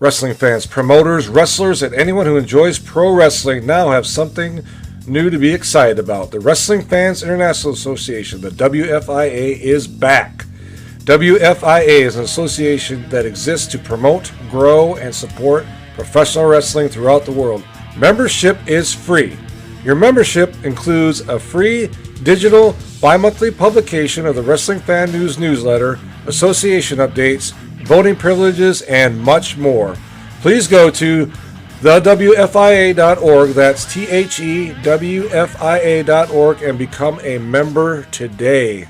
Wrestling fans, promoters, wrestlers, and anyone who enjoys pro wrestling now have something new to be excited about. The Wrestling Fans International Association, the WFIA, is back. WFIA is an association that exists to promote, grow, and support professional wrestling throughout the world. Membership is free. Your membership includes a free digital bi-monthly publication of the Wrestling Fan News newsletter, association updates, voting privileges, and much more. Please go to thewfia.org, that's thewfia.org, and become a member today.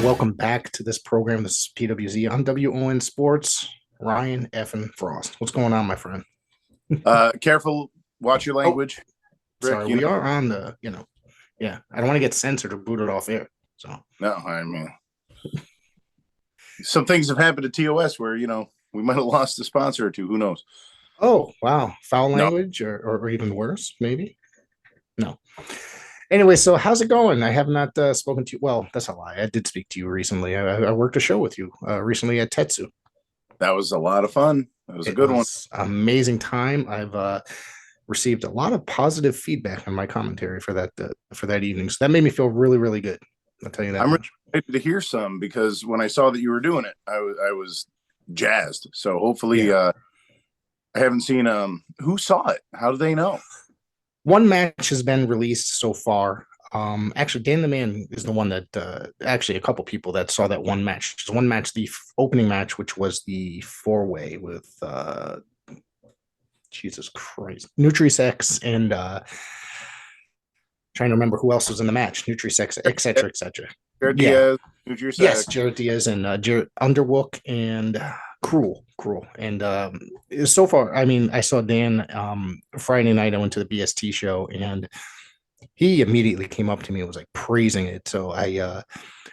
Welcome back to this program. This is PWZ on W.O.N Sports. Ryan effing Frost. What's going on, my friend? Careful. Watch your language. Rick, sorry, we are on the, I don't want to get censored or booted off air. So no, I mean, some things have happened to TOS where, we might have lost a sponsor or two. Who knows? Oh, wow. Foul language or even worse, maybe? No. Anyway, so how's it going? I have not spoken to you. Well, that's a lie. I did speak to you recently. I worked a show with you recently at Tetsu. That was a lot of fun. That was a good one. Amazing time. I've received a lot of positive feedback on my commentary for that evening. So that made me feel really, really good. I'll tell you that. I'm really excited to hear some because when I saw that you were doing it, I was jazzed. So hopefully, I haven't seen who saw it. How do they know? One match has been released so far. Actually, Dan the Man is the one that actually a couple people that saw that one match. There's one match, the opening match, which was the 4-way with Jesus Christ, Nutrisex and trying to remember who else was in the match. Nutrisex, etc., etc. Jared Diaz, Nutrisex. Yes, Jared Diaz and Jared Underwook and Cruel. And so far, I mean, I saw Dan Friday night. I went to the BST show, and he immediately came up to me and was like praising it. So I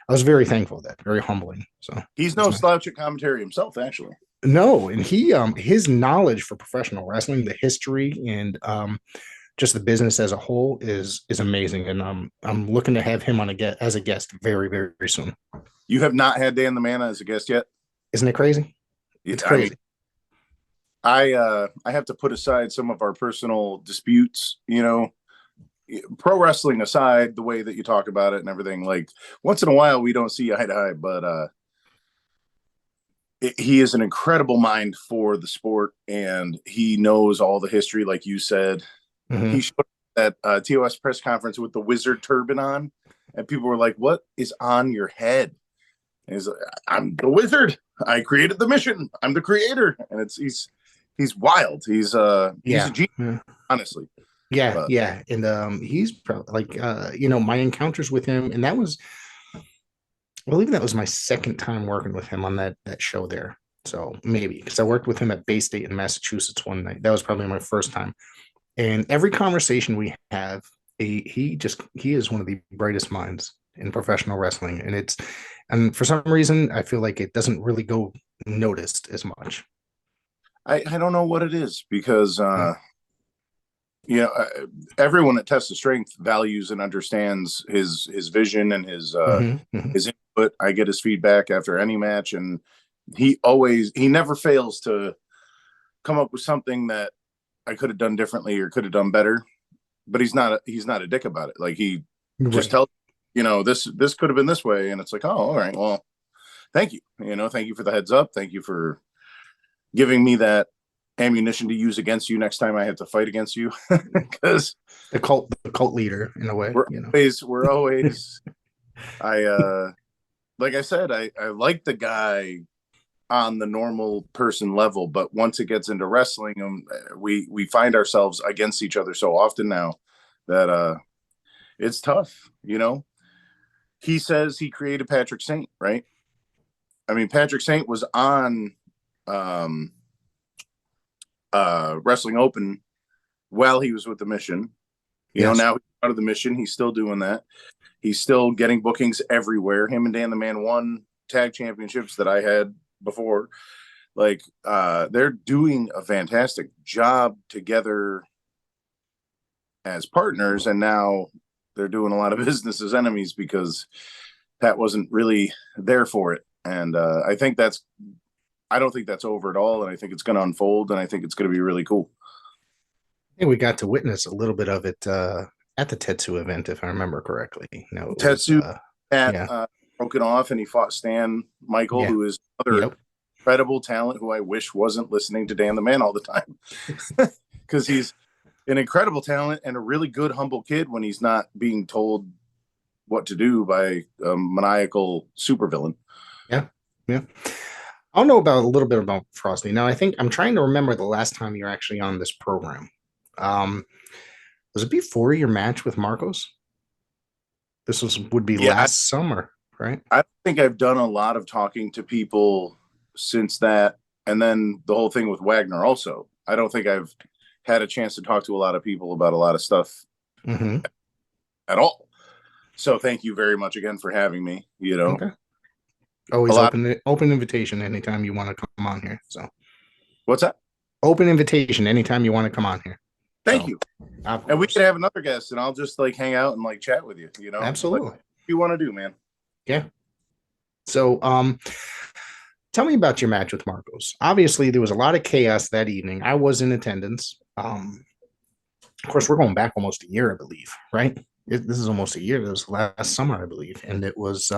was very thankful for that, very humbling. So he's no slouch at commentary himself, actually. No, and he his knowledge for professional wrestling, the history, and just the business as a whole is amazing. And I'm looking to have him on as a guest very, very, very soon. You have not had Dan the Man as a guest yet? Isn't it crazy? It's crazy. I have to put aside some of our personal disputes, pro wrestling aside, the way that you talk about it and everything. Like once in a while, we don't see eye to eye, but he is an incredible mind for the sport, and he knows all the history, like you said. Mm-hmm. He showed that TOS press conference with the wizard turban on, and people were like, "What is on your head?" And he's like, "I'm the wizard. I created the mission. I'm the creator." And he's wild. He's a genius, honestly. Yeah. And he's probably like my encounters with him, and that was, I believe that was my second time working with him on that show there. So maybe because I worked with him at Bay State in Massachusetts one night. That was probably my first time. And every conversation we have, he is one of the brightest minds in professional wrestling, and for some reason I feel like it doesn't really go noticed as much. I don't know what it is because everyone at Test of Strength values and understands his vision and his input. I get his feedback after any match, and he never fails to come up with something that I could have done differently or could have done better. But he's not a dick about it. Like he just tells this could have been this way, and it's like, oh, all right, well, thank you. Thank you for the heads up. Thank you for giving me that ammunition to use against you next time I have to fight against you. Because the cult leader in a way. We're always like I said, I like the guy on the normal person level, but once it gets into wrestling, we find ourselves against each other so often now that it's tough. He says he created Patrick Saint, right? I mean, Patrick Saint was on Wrestling Open while he was with the Mission. Now he's out of the Mission. He's still doing that. He's still getting bookings everywhere. Him and Dan the Man won tag championships that I had before. Like, they're doing a fantastic job together as partners, and now they're doing a lot of business as enemies because Pat wasn't really there for it. And I don't think that's over at all, and I think it's going to unfold, and I think it's going to be really cool. I think we got to witness a little bit of it at the Tetsu event, if I remember correctly. Tetsu broken off, and he fought Stan Michael, who is another incredible talent who I wish wasn't listening to Dan the Man all the time, because he's an incredible talent and a really good, humble kid when he's not being told what to do by a maniacal supervillain. Yeah. I'll know about a little bit about Frosty. Now, I think I'm trying to remember the last time you're actually on this program. Was it before your match with Marcos? This would be last summer, right? I think I've done a lot of talking to people since that, and then the whole thing with Wagner also. I don't think I've had a chance to talk to a lot of people about a lot of stuff at all. So thank you very much again for having me. Okay. Always open invitation anytime you want to come on here. So what's that? Open invitation anytime you want to come on here. Thank you. And we could have another guest, and I'll just like hang out and like chat with you. Absolutely. What you want to do, man? Yeah. So, tell me about your match with Marcos. Obviously, there was a lot of chaos that evening. I was in attendance. Of course, we're going back almost a year, I believe, right? This is almost a year. It was last summer, I believe, and it was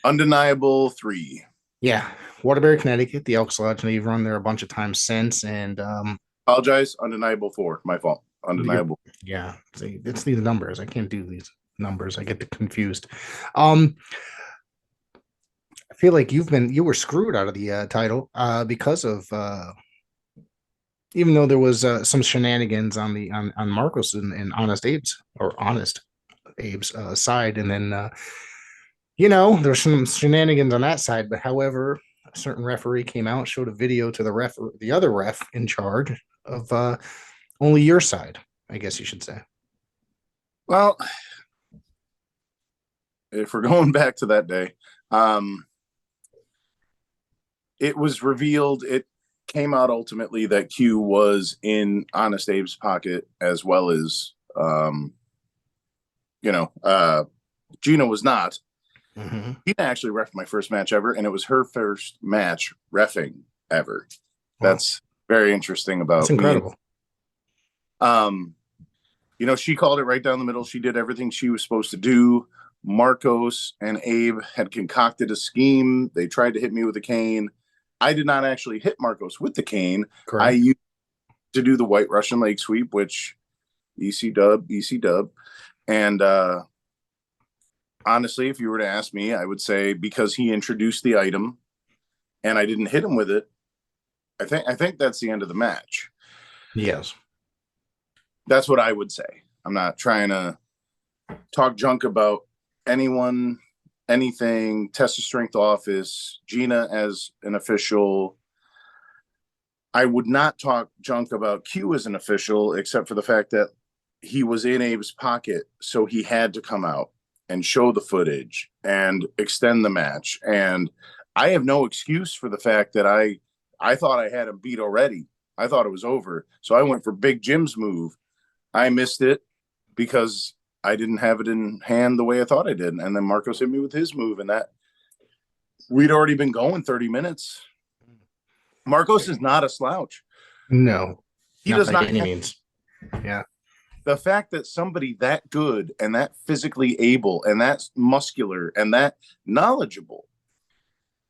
Undeniable 3. Yeah, Waterbury, Connecticut, the Elks Lodge, and you've run there a bunch of times since. And apologize, Undeniable 4, my fault. Undeniable. Yeah, see, it's these numbers. I can't do these numbers. I get confused. I feel like you were screwed out of the title because of even though there was some shenanigans on Marcos and Honest Abe's side, and then there's some shenanigans on that side. But however, a certain referee came out, showed a video to the other ref in charge of only your side, I guess you should say. Well, if we're going back to that day, it was revealed, it came out ultimately that Q was in Honest Abe's pocket, as well as, Gina was not. Mm-hmm. Gina actually reffed my first match ever, and it was her first match reffing ever. Wow. That's very interesting about That's incredible. She called it right down the middle. She did everything she was supposed to do. Marcos and Abe had concocted a scheme. They tried to hit me with a cane. I did not actually hit Marcos with the cane. Correct. I used to do the White Russian leg sweep, which EC dub. And honestly, if you were to ask me, I would say because he introduced the item and I didn't hit him with it, I think that's the end of the match. Yes. That's what I would say. I'm not trying to talk junk about anyone, anything. Test of Strength office, Gina as an official. I would not talk junk about Q as an official, except for the fact that he was in Abe's pocket, so he had to come out and show the footage and extend the match. And I have no excuse for the fact that I thought I had him beat already. I thought it was over. So I went for Big Jim's move. I missed it because I didn't have it in hand the way I thought I did. And then Marcos hit me with his move, and that we'd already been going 30 minutes. Marcos is not a slouch. No, he does not by any means. Yeah. The fact that somebody that good and that physically able and that muscular and that knowledgeable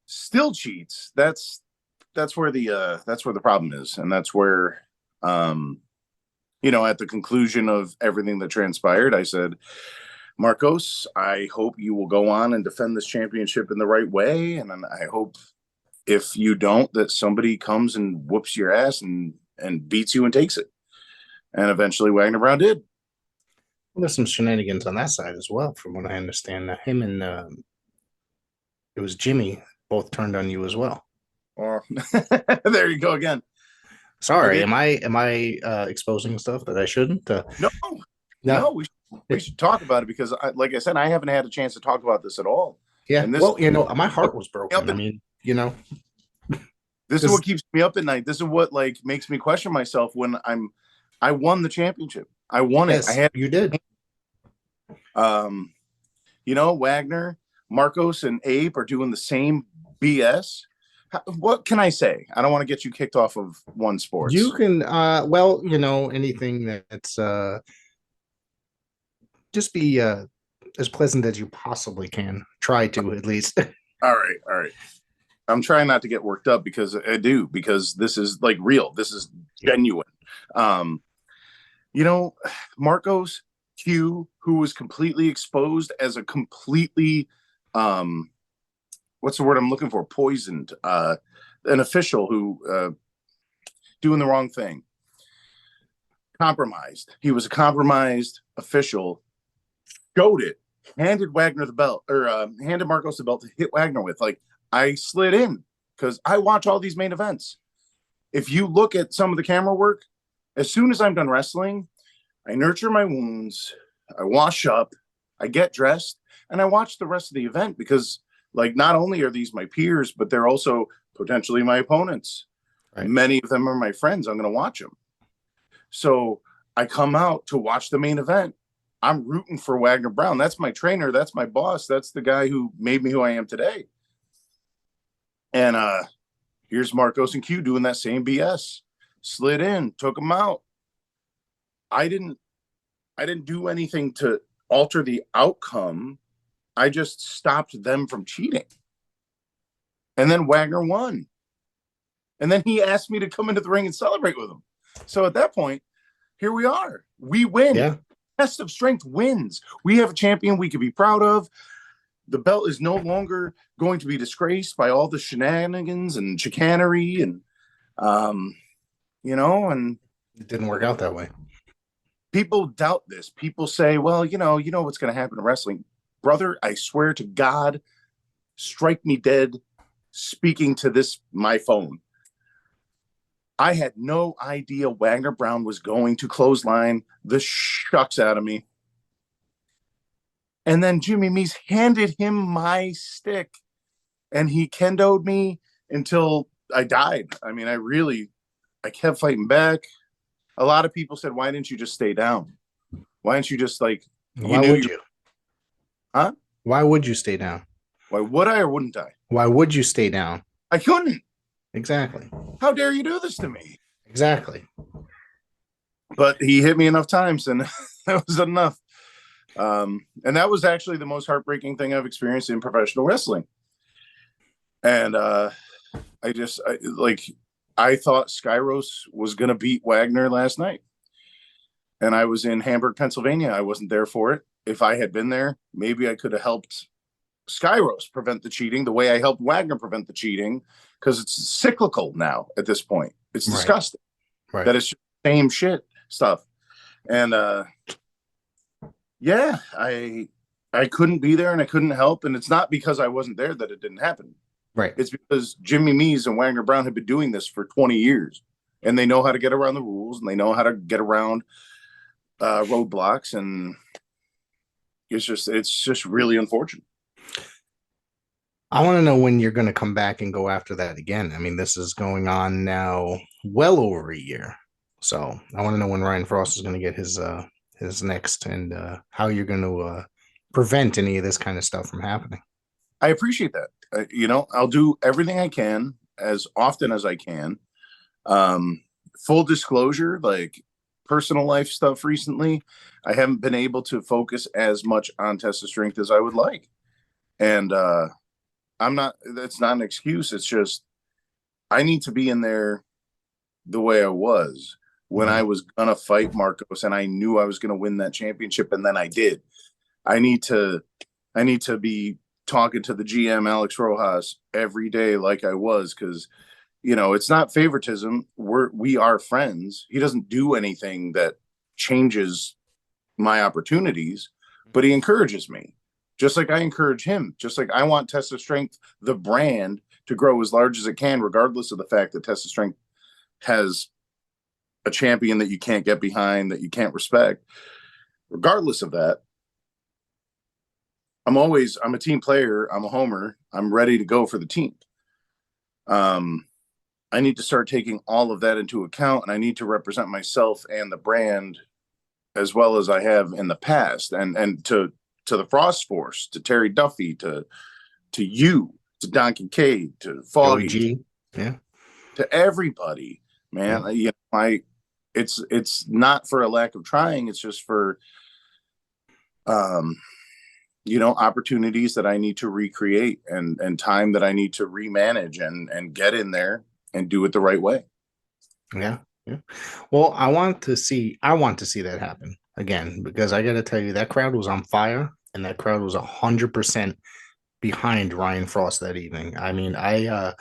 still cheats, that's where the problem is. And that's where at the conclusion of everything that transpired, I said, Marcos, I hope you will go on and defend this championship in the right way. And I hope if you don't, that somebody comes and whoops your ass and beats you and takes it. And eventually Wagner Brown did. Well, there's some shenanigans on that side as well, from what I understand. Him and it was Jimmy both turned on you as well. Or there you go again. Sorry, am I exposing stuff that I shouldn't? No, we should We should talk about it because, like I said, I haven't had a chance to talk about this at all. Yeah. And this, well, my heart was broken. I mean, this is what keeps me up at night. This is what like makes me question myself when I won the championship. I won it. You did. Wagner, Marcos, and Abe are doing the same BS. What can I say? I don't want to get you kicked off of One Sports. You can, anything that's just be as pleasant as you possibly can. Try to, at least. All right. I'm trying not to get worked up because I do, because this is like real. This is genuine. Marcos Q, who was completely exposed as a completely, what's the word I'm looking for? Poisoned, an official who doing the wrong thing. Compromised. He was a compromised official. Showed it. Handed Wagner the belt, or handed Marcos the belt to hit Wagner with. Like, I slid in because I watch all these main events. If you look at some of the camera work, as soon as I'm done wrestling, I nurture my wounds, I wash up, I get dressed, and I watch the rest of the event because, like, not only are these my peers, but they're also potentially my opponents. Right. Many of them are my friends. I'm going to watch them. So I come out to watch the main event. I'm rooting for Wagner Brown. That's my trainer. That's my boss. That's the guy who made me who I am today. And here's Marcos and Q doing that same BS. Slid in, took him out. I didn't do anything to alter the outcome. I just stopped them from cheating. And then Wagner won. And then he asked me to come into the ring and celebrate with him. So at that point, here we are. We win. Yeah. Test of Strength wins. We have a champion we can be proud of. The belt is no longer going to be disgraced by all the shenanigans and chicanery and, and it didn't work out that way. People doubt this. People say, well, you know what's going to happen in wrestling. Brother, I swear to God, strike me dead speaking to my phone. I had no idea Wagner Brown was going to clothesline the shucks out of me. And then Jimmy Meese handed him my stick and he kendoed me until I died. I mean, I kept fighting back. A lot of people said, why didn't you just stay down? Why didn't you just Why would you? Huh? Why would you stay down? Why would I or wouldn't I? Why would you stay down? I couldn't. Exactly. How dare you do this to me? Exactly. But he hit me enough times and that was enough. And that was actually the most heartbreaking thing I've experienced in professional wrestling. And I thought Skyros was going to beat Wagner last night. And I was in Hamburg, Pennsylvania. I wasn't there for it. If I had been there, maybe I could have helped Skyros prevent the cheating the way I helped Wagner prevent the cheating, because it's cyclical now at this point. It's disgusting. Right. That it's same shit stuff. And I couldn't be there and I couldn't help. And it's not because I wasn't there that it didn't happen. Right. It's because Jimmy Meese and Wagner Brown have been doing this for 20 years and they know how to get around the rules and they know how to get around roadblocks. And it's just really unfortunate. I want to know when you're going to come back and go after that again. I mean, this is going on now well over a year. So I want to know when Ryan Fraust is going to get his next and how you're going to prevent any of this kind of stuff from happening. I appreciate that. I'll do everything I can as often as I can. Full disclosure, like personal life stuff recently, I haven't been able to focus as much on Test of Strength as I would like. And that's not an excuse. It's just, I need to be in there the way I was when I was going to fight Marcos and I knew I was going to win that championship. And then I did. I need to be talking to the GM, Alex Rojas, every day like I was, because, it's not favoritism. We are friends. He doesn't do anything that changes my opportunities, but he encourages me. Just like I encourage him, just like I want Test of Strength, the brand, to grow as large as it can, regardless of the fact that Test of Strength has a champion that you can't get behind, that you can't respect. regardless of that, I'm a team player. I'm a homer. I'm ready to go for the team. I need to start taking all of that into account, and I need to represent myself and the brand as well as I have in the past. And to the Frost Force, to Terry Duffy, to you, to Don Kincaid, to Foggy, yeah, to everybody, man. Yeah. You know, it's not for a lack of trying. It's just for, you know, opportunities that I need to recreate and time that I need to remanage and get in there and do it the right way. Yeah. Yeah. Well, I want to see that happen again, because I got to tell you, that crowd was on fire, and that crowd was 100% behind Ryan Frost that evening. I mean, I've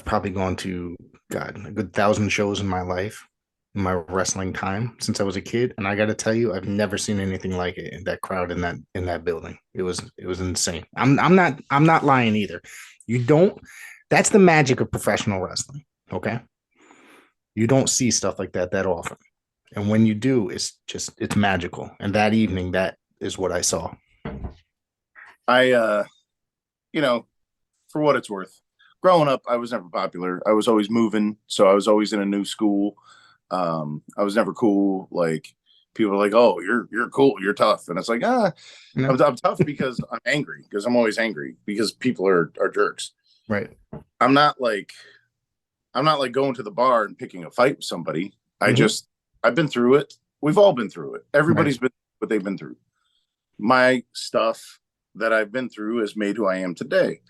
probably gone to, God, a good 1,000 shows in my life, in my wrestling time since I was a kid, and I got to tell you, I've never seen anything like it in that crowd in that building. It was insane. I'm not lying either. You don't. That's the magic of professional wrestling. Okay, you don't see stuff like that often, and when you do, it's magical. And that evening, that is what I saw. You know, for what it's worth, growing up, I was never popular. I was always moving, so I was always in a new school. I was never cool. Like, people are like, "Oh, you're cool, you're tough," and it's like, no. I'm tough because I'm angry, because I'm always angry because people are jerks. Right. I'm not like going to the bar and picking a fight with somebody. I've been through it. We've all been through it. Everybody's been what they've been through. My stuff that I've been through has made who I am today.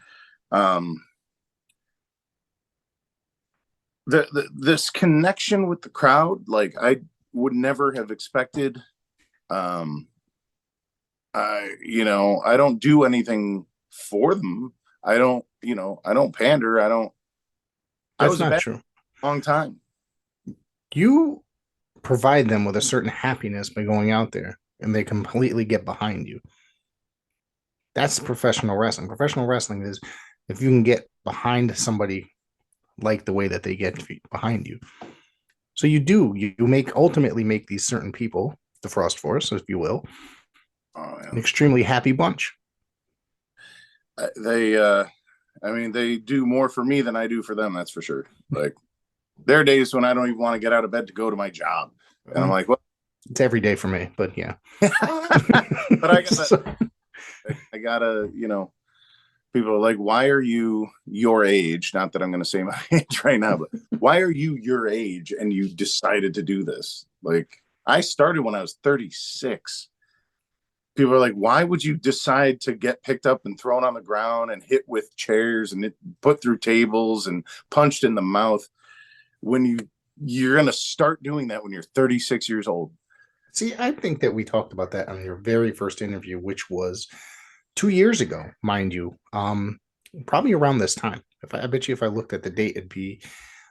This connection with the crowd, like, I would never have expected. I don't do anything for them. I don't pander. That's not true. Long time. You provide them with a certain happiness by going out there, and they completely get behind you. That's professional wrestling. Professional wrestling is if you can get behind somebody like the way that they get behind you. So you ultimately make these certain people, the Frost Force, if you will, an extremely happy bunch. They do more for me than I do for them. That's for sure. Like, there are days when I don't even want to get out of bed to go to my job, and I'm like, "What?" It's every day for me, but yeah. But I gotta, people are like, "Why are you your age?" Not that I'm going to say my age right now, but why are you your age and you decided to do this? Like, I started when I was 36. People are like, "Why would you decide to get picked up and thrown on the ground and hit with chairs and put through tables and punched in the mouth when you're going to start doing that when you're 36 years old?" See, I think that we talked about that on your very first interview, which was 2 years ago, mind you. Probably around this time. I bet you if I looked at the date, it'd be.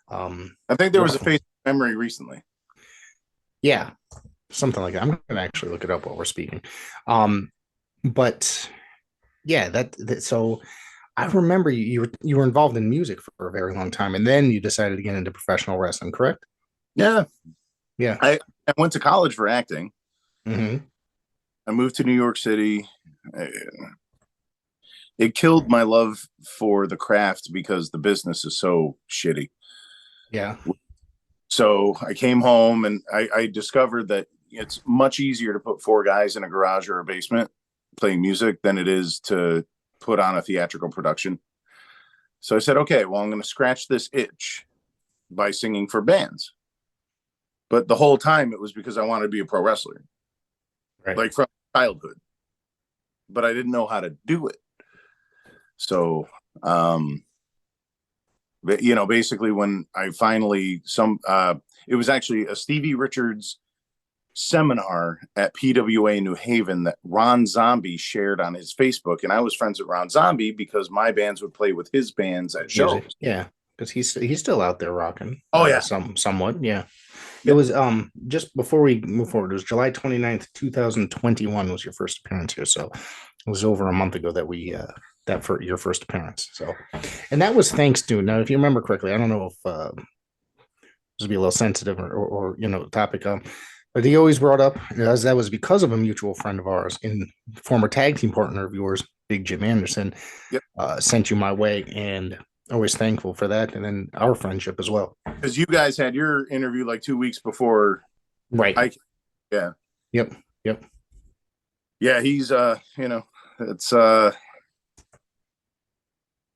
I think there was a Facebook memory recently. Yeah, something like that. I'm going to actually look it up while we're speaking. But yeah, that so I remember you were involved in music for a very long time, and then you decided to get into professional wrestling, correct? Yeah. I went to college for acting. Mm-hmm. I moved to New York City. It killed my love for the craft because the business is so shitty. Yeah. So I came home and I discovered that it's much easier to put 4 guys in a garage or a basement playing music than it is to put on a theatrical production. So I said, okay, well, I'm going to scratch this itch by singing for bands. But the whole time it was because I wanted to be a pro wrestler, right, like from childhood. But I didn't know how to do it. So, basically when I finally, it was actually a Stevie Richards seminar at PWA New Haven that Ron Zombie shared on his Facebook. And I was friends with Ron Zombie because my bands would play with his bands at shows. Yeah. Because he's still out there rocking. Oh yeah. Somewhat. Yeah. It was just before we move forward, it was July 29th, 2021 was your first appearance here. So it was over a month ago that we that for your first appearance. So, and that was thanks to, now if you remember correctly, I don't know if this would be a little sensitive or topic. But he always brought up, as that was because of a mutual friend of ours and former tag team partner of yours, Big Jym Anderson, Yep. sent you my way, and always thankful for that. And then our friendship as well. Because you guys had your interview like 2 weeks before. Right. Yeah. Yep. Yep. Yeah. He's, it's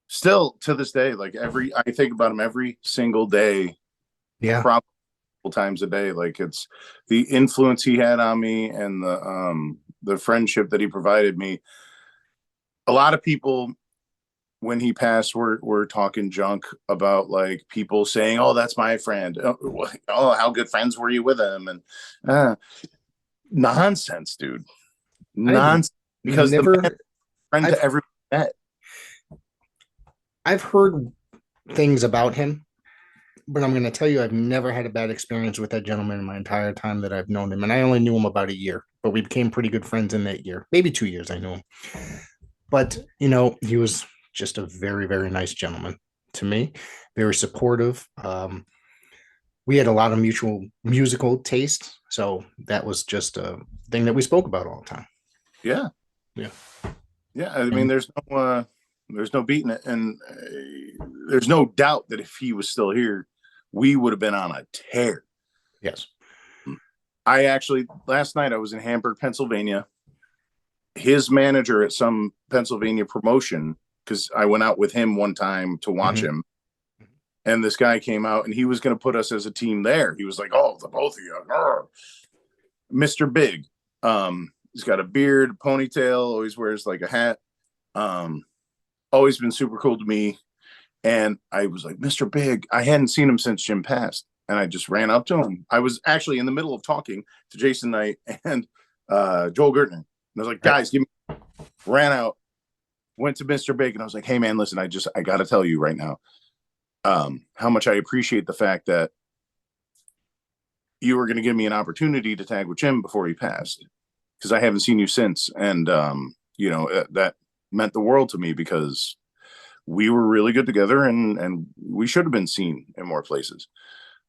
still to this day, like I think about him every single day. Yeah. Probably times a day. Like it's the influence he had on me and the friendship that he provided me. A lot of people when he passed were talking junk about like people saying, "Oh, that's my friend. Oh, how good friends were you with him?" And nonsense, dude. Nonsense. Because the man is friend to everyone met. I've heard things about him, but I'm going to tell you, I've never had a bad experience with that gentleman in my entire time that I've known him. And I only knew him about a year, but we became pretty good friends in that year. Maybe 2 years I knew him. But, he was just a very, very nice gentleman to me, very supportive. We had a lot of mutual musical taste. So that was just a thing that we spoke about all the time. Yeah. Yeah. Yeah. I mean, there's no beating it. And there's no doubt that if he was still here, we would have been on a tear. Yes. Last night I was in Hamburg, Pennsylvania. His manager at some Pennsylvania promotion, because I went out with him one time to watch him. And this guy came out and he was going to put us as a team there. He was like, "Oh, the both of you, Mr. Big." He's got a beard, ponytail, always wears like a hat. Always been super cool to me. And I was like, "Mr. Big," I hadn't seen him since Jym passed. And I just ran up to him. I was actually in the middle of talking to Jason Knight and Joel Gertner. And I was like, "Guys, give me," ran out, went to Mr. Big, and I was like, "Hey man, listen, I got to tell you right now, how much I appreciate the fact that you were going to give me an opportunity to tag with Jym before he passed, because I haven't seen you since." And, that meant the world to me because we were really good together and we should have been seen in more places.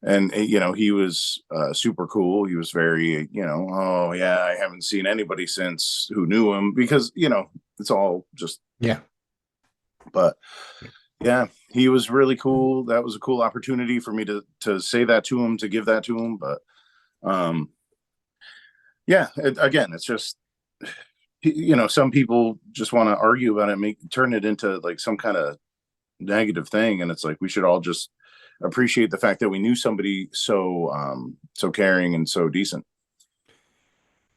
And, he was super cool. He was very, "Oh yeah, I haven't seen anybody since who knew him," because, it's all just, yeah. But yeah, he was really cool. That was a cool opportunity for me to say that to him, to give that to him. But yeah, again, it's just, some people just want to argue about it, turn it into like some kind of negative thing. And it's like, we should all just appreciate the fact that we knew somebody so caring and so decent,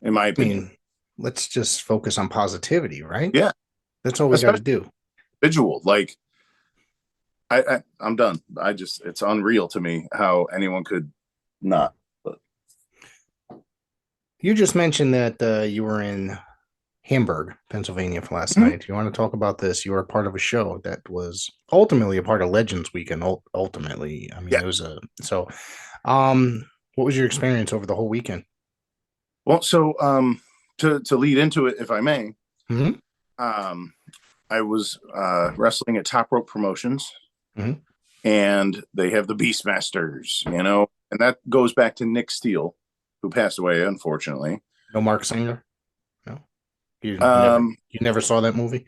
in my opinion. Let's just focus on positivity, right? Yeah. That's all we got to do. Visual, like, I'm done. It's unreal to me how anyone could not. But you just mentioned that you were in Hamburg, Pennsylvania for last night. You want to talk about this? You were a part of a show that was ultimately a part of Legends Weekend. Ultimately, I mean, yeah. It was what was your experience over the whole weekend? Well, so to lead into it, if I may, I was wrestling at Top Rope Promotions, and they have the Beastmasters, and that goes back to Nick Steele, who passed away, unfortunately. No Mark Singer? No. You never saw that movie?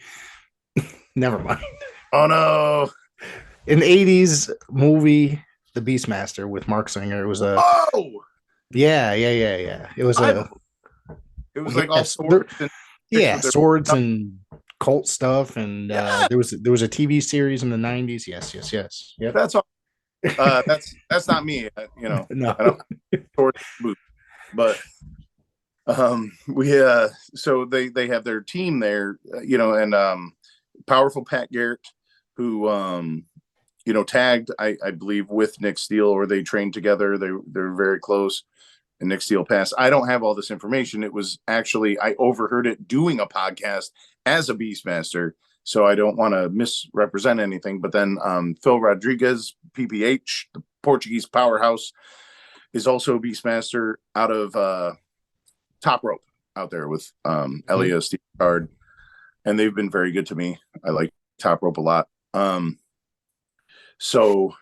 Never mind. Oh, no. An 80s movie, The Beastmaster with Mark Singer. It was a... Oh! Yeah. It was like all swords and... swords and cult stuff, and there was a TV series in the 90s. Yes. Yep. That's all. That's not me. No. I don't but we so they have their team there, and powerful Pat Garrett, who tagged, I believe, with Nick Steele, or they trained together. They're very close. And Nick Steele passed. I don't have all this information. It was actually, I overheard it doing a podcast as a Beastmaster, so I don't want to misrepresent anything. But then Phil Rodriguez, PPH, the Portuguese powerhouse, is also a Beastmaster out of Top Rope out there with Elia, Steve Card, and they've been very good to me. I like Top Rope a lot. So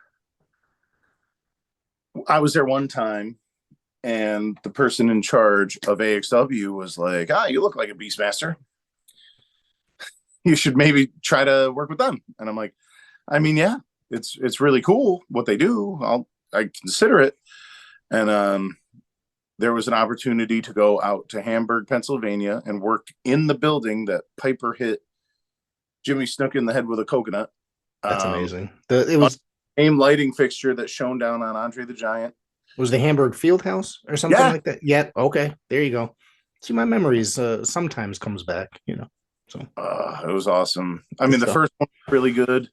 I was there one time, and the person in charge of AXW was like, you look like a Beastmaster. You should maybe try to work with them. And I'm like, I mean, yeah, it's really cool what they do. I consider it. And there was an opportunity to go out to Hamburg, Pennsylvania, and work in the building that Piper hit Jimmy Snuka in the head with a coconut. That's amazing. It was the same lighting fixture that shone down on Andre the Giant. Was the Hamburg Fieldhouse or something like that? Yeah. Okay. There you go. See, my memories sometimes comes back, So it was awesome. I mean, the first one was really good.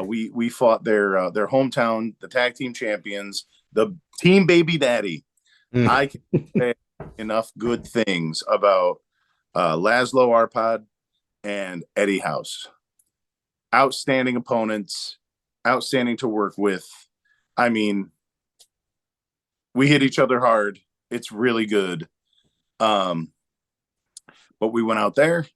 We fought their hometown, the tag team champions, the team baby daddy. I can say enough good things about Laszlo Arpad and Eddie House. Outstanding opponents, outstanding to work with. I mean, we hit each other hard. It's really good. But we went out there.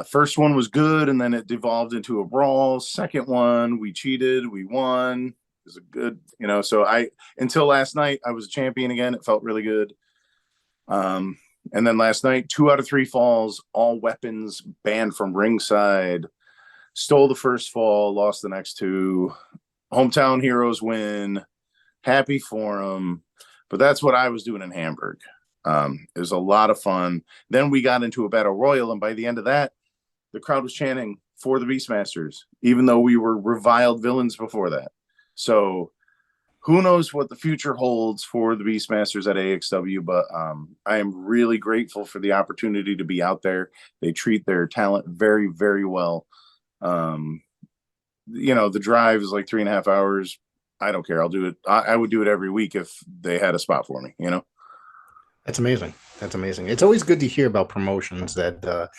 First one was good, and then it devolved into a brawl. Second one, we cheated. We won. It was a good, so until last night, I was a champion again. It felt really good. And then last night, 2 out of 3 falls, all weapons banned from ringside. Stole the first fall, lost the next 2. Hometown heroes win. Happy for them. But that's what I was doing in Hamburg. It was a lot of fun. Then we got into a battle royal, and by the end of that, the crowd was chanting for the Beastmasters, even though we were reviled villains before that. So who knows what the future holds for the Beastmasters at AXW, but I am really grateful for the opportunity to be out there. They treat their talent very, very well. The drive is like 3.5 hours. I don't care. I'll do it. I would do it every week if they had a spot for me, That's amazing. That's amazing. It's always good to hear about promotions that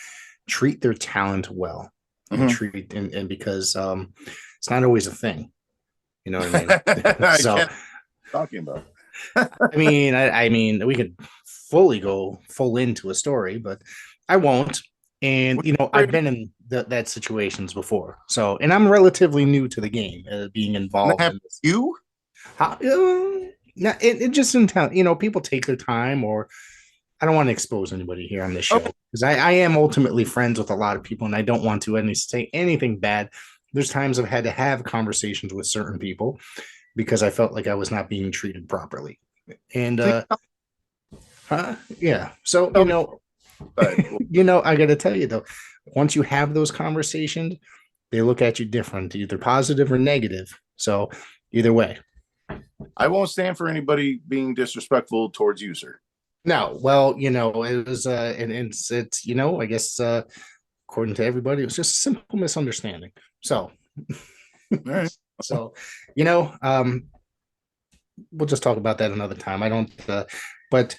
treat their talent well. Mm-hmm. And because it's not always a thing. You know what I mean? So talking about. I mean, we could go full into a story, but I won't. And I've been in that situations before. So, and I'm relatively new to the game, being involved. In this. You? It just in town. People take their time, or I don't want to expose anybody here on this show because I am ultimately friends with a lot of people, and I don't want to say anything bad. There's times I've had to have conversations with certain people because I felt like I was not being treated properly, and yeah. So I got to tell you though, once you have those conversations, they look at you different, either positive or negative. So either way, I won't stand for anybody being disrespectful towards you, sir. No, well, it was, and it's, I guess, according to everybody, it was just a simple misunderstanding. So, all right. So, we'll just talk about that another time. I don't, but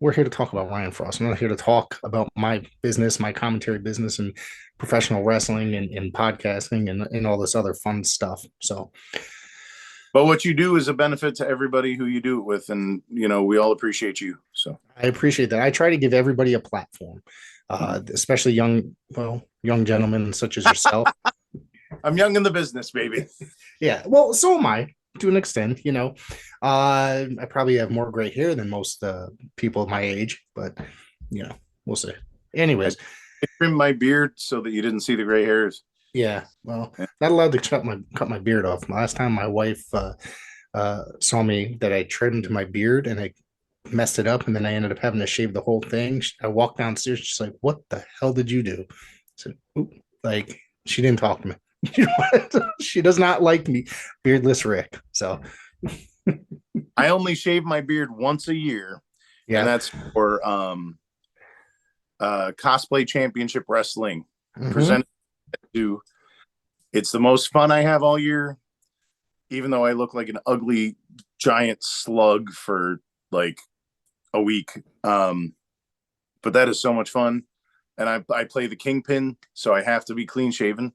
we're here to talk about Ryan Fraust. I'm not here to talk about my business, my commentary business, and professional wrestling and podcasting and all this other fun stuff. So, but what you do is a benefit to everybody who you do it with, and we all appreciate you. So I appreciate that. I try to give everybody a platform, especially young gentlemen such as yourself. I'm young in the business, baby. Yeah, well, so am I to an extent. I probably have more gray hair than most people my age, but we'll see. Anyways, I trimmed my beard so that you didn't see the gray hairs. Yeah, well, not allowed to cut my beard off. Last time my wife saw me that I trimmed my beard and I messed it up, and then I ended up having to shave the whole thing. I walked downstairs, she's like, "What the hell did you do?" I said, "Oop." Like, she didn't talk to me. She does not like me, beardless Rick. So I only shave my beard once a year, and that's for cosplay championship wrestling presented. It's the most fun I have all year, even though I look like an ugly giant slug for like a week. But that is so much fun, and I play the kingpin, so I have to be clean shaven.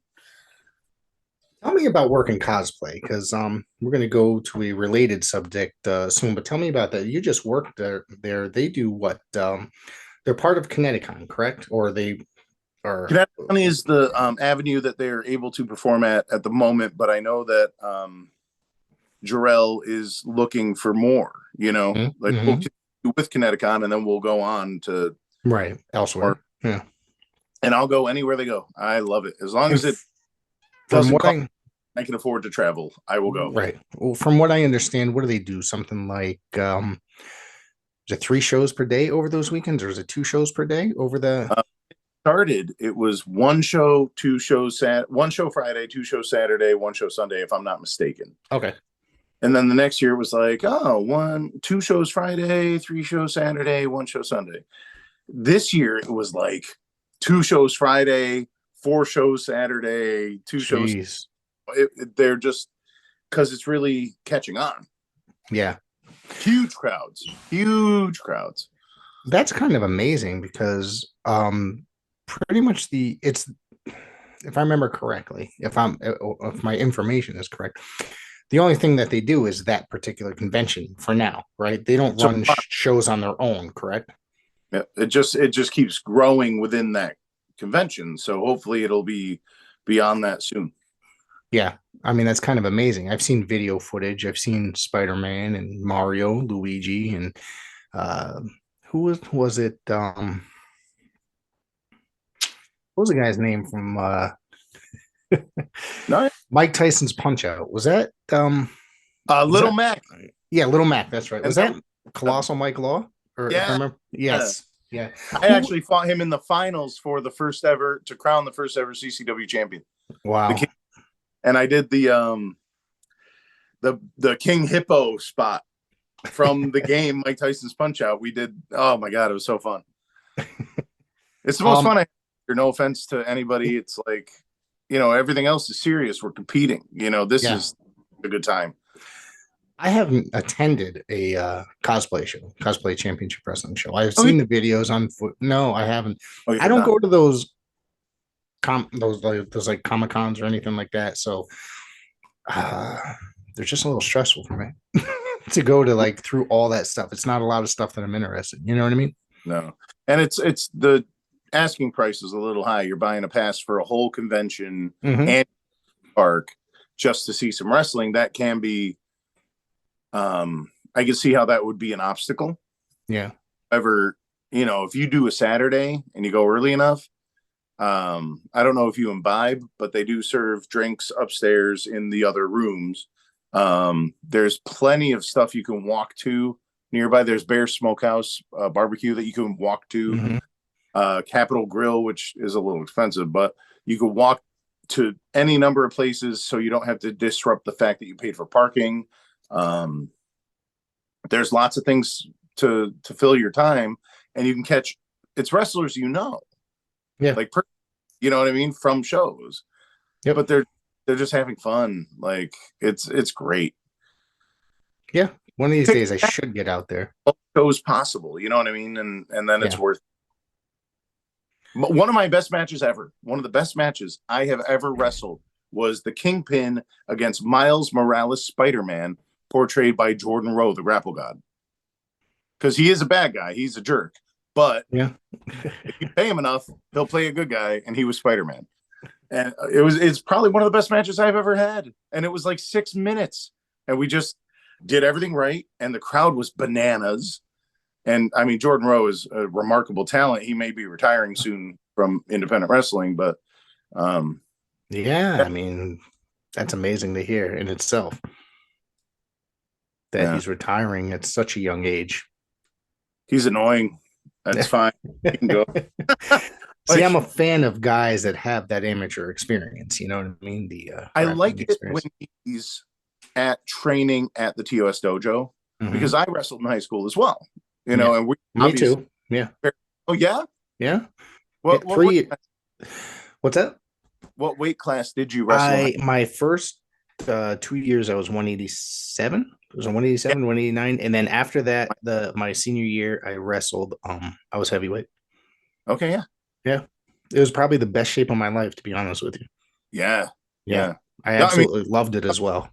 Tell me about working cosplay, because we're going to go to a related subject soon. But tell me about that. You just worked there. They do what? They're part of Kineticon, correct? Or they are? Kineticon is the avenue that they're able to perform at the moment. But I know that Jarrell is looking for more, like we'll continue with Kineticon and then we'll go on to elsewhere. Yeah. And I'll go anywhere they go. I love it. As long as it from doesn't what cost, I can afford to travel, I will go. Right. Well, from what I understand, what do they do? Something like is it 3 shows per day over those weekends, or is it 2 shows per day over the started? It was 1 show, 2 shows, 1 show Friday, 2 shows Saturday, 1 show Sunday, if I'm not mistaken. Okay. And then the next year it was like, 2 shows Friday, 3 shows Saturday, 1 show Sunday. This year it was like 2 shows Friday, 4 shows Saturday, 2 shows. They're just because it's really catching on. Yeah. Huge crowds. That's kind of amazing because pretty much if I remember correctly, if my information is correct, the only thing that they do is that particular convention for now, right? They don't run shows on their own, correct? Yeah, it just keeps growing within that convention. So hopefully it'll be beyond that soon. Yeah. I mean, that's kind of amazing. I've seen video footage. I've seen Spider-Man and Mario, Luigi, and who was it? What was the guy's name from No, Mike Tyson's Punch Out? Was that Little Mac? Yeah, Little Mac. That's right. Was that Colossal Mike Law? Or yeah. If I remember? Yes. Yeah. I actually fought him in the finals for the first ever to crown the first ever CCW champion. Wow. And I did the King Hippo spot from the game Mike Tyson's Punch Out. We did. Oh my God, it was so fun. It's the most fun I have. No offense to anybody. It's like, everything else is serious. We're competing. This is a good time. I haven't attended a cosplay championship wrestling show. I've seen the videos on foot. No, I haven't. I don't go to those like Comic Cons or anything like that. So they're just a little stressful for me to go to like through all that stuff. It's not a lot of stuff that I'm interested in. You know what I mean? No. And it's the asking price is a little high. You're buying a pass for a whole convention and park just to see some wrestling. That can be, I can see how that would be an obstacle. Yeah. However, if you do a Saturday and you go early enough, I don't know if you imbibe, but they do serve drinks upstairs in the other rooms. There's plenty of stuff you can walk to nearby. There's Bear Smokehouse barbecue that you can walk to. Capitol Grill, which is a little expensive, but you can walk to any number of places so you don't have to disrupt the fact that you paid for parking. There's lots of things to fill your time, and you can catch it's wrestlers, like you know what I mean, from shows. Yeah, but they're just having fun. Like it's great. Yeah, one of these days I should get out there. Shows possible, you know what I mean, and then it's worth. One of my best matches ever. One of the best matches I have ever wrestled was the Kingpin against Miles Morales Spider-Man, portrayed by Jordan Rowe, the Grapple God. Because he is a bad guy. He's a jerk. But if you pay him enough, he'll play a good guy, and he was Spider-Man. And it's probably one of the best matches I've ever had. And it was like 6 minutes. And we just did everything right. And the crowd was bananas. And I mean, Jordan Rowe is a remarkable talent. He may be retiring soon from independent wrestling, but I mean, that's amazing to hear in itself that he's retiring at such a young age. He's annoying. That's fine. He can go. See, I'm a fan of guys that have that amateur experience. You know what I mean? I like it when he's at training at the TOS dojo because I wrestled in high school as well. You know, and me too. Yeah. Oh yeah. Yeah. What's that? What weight class did you wrestle? My first 2 years I was 187. It was 187, 189, and then after that, my senior year I wrestled. I was heavyweight. Okay. Yeah. It was probably the best shape of my life, to be honest with you. Yeah. I absolutely loved it as well.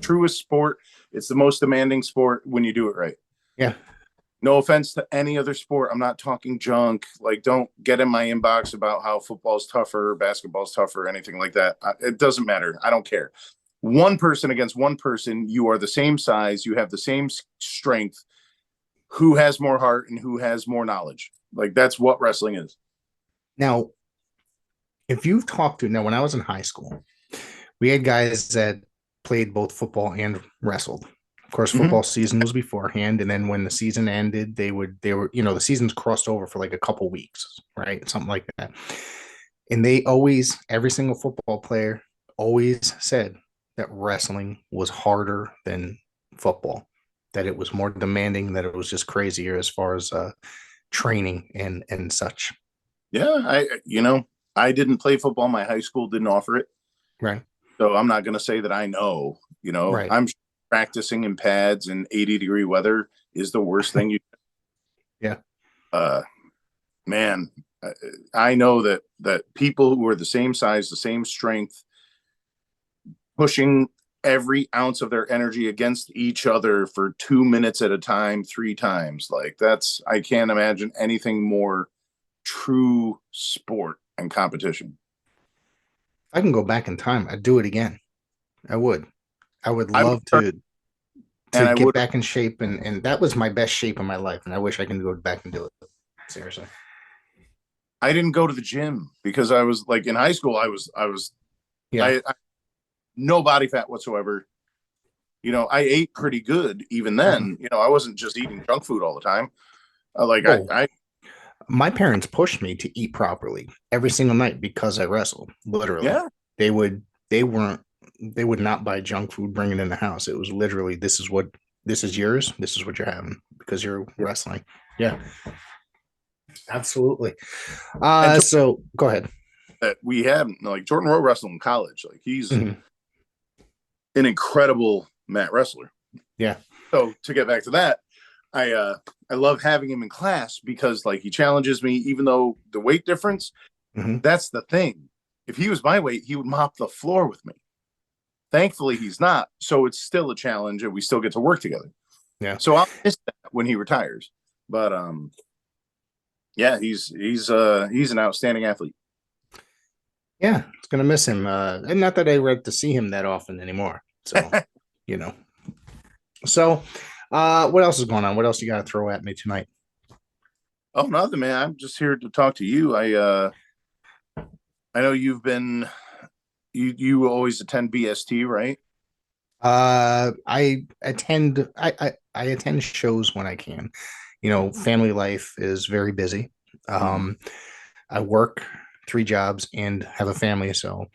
Truest sport. It's the most demanding sport when you do it right. Yeah. No offense to any other sport. I'm not talking junk. Like, don't get in my inbox about how football's tougher, basketball's tougher, anything like that. It doesn't matter. I don't care. one person against one person, you are the same size, you have the same strength. Who has more heart and who has more knowledge? Like, that's what wrestling is. Now, if you've talked to, now when I was in high school, we had guys that played both football and wrestled. Of course, football season was beforehand, and then when the season ended, they were, the seasons crossed over for like a couple weeks, right? Something like that. And they always, every single football player always said that wrestling was harder than football, that it was more demanding, that it was just crazier as far as training and such. Yeah, I didn't play football. My high school didn't offer it. Right. So I'm not going to say that I know, Right. I'm practicing in pads in 80-degree weather is the worst thing. Yeah. Man, I know that people who are the same size, the same strength, pushing every ounce of their energy against each other for 2 minutes at a time, 3 times, like I can't imagine anything more true sport and competition. If I can go back in time, I'd do it again. I would love to get back in shape, and that was my best shape of my life, and I wish I can go back and do it. Seriously. I didn't go to the gym because I was like, in high school, I no body fat whatsoever. I ate pretty good even then. I wasn't just eating junk food all the time. My parents pushed me to eat properly every single night because I wrestled. Literally, yeah. They would not buy junk food, bring it in the house. It was literally, this is yours. This is what you're having because you're wrestling. Yeah, absolutely. So go ahead. That we had, like, Jordan Rowe wrestled in college. Like, he's an incredible mat wrestler. Yeah. So to get back to that, I love having him in class because, like, he challenges me, even though the weight difference, that's the thing. If he was my weight, he would mop the floor with me. Thankfully, he's not. So it's still a challenge and we still get to work together. Yeah. So I'll miss that when he retires. But yeah, he's an outstanding athlete. Yeah, it's gonna miss him. And not that I read to see him that often anymore. So So what else is going on? What else you gotta throw at me tonight? Oh, nothing, man. I'm just here to talk to you. I know you've been you always attend BST, right? I attend shows when I can. Family life is very busy. I work 3 jobs and have a family, so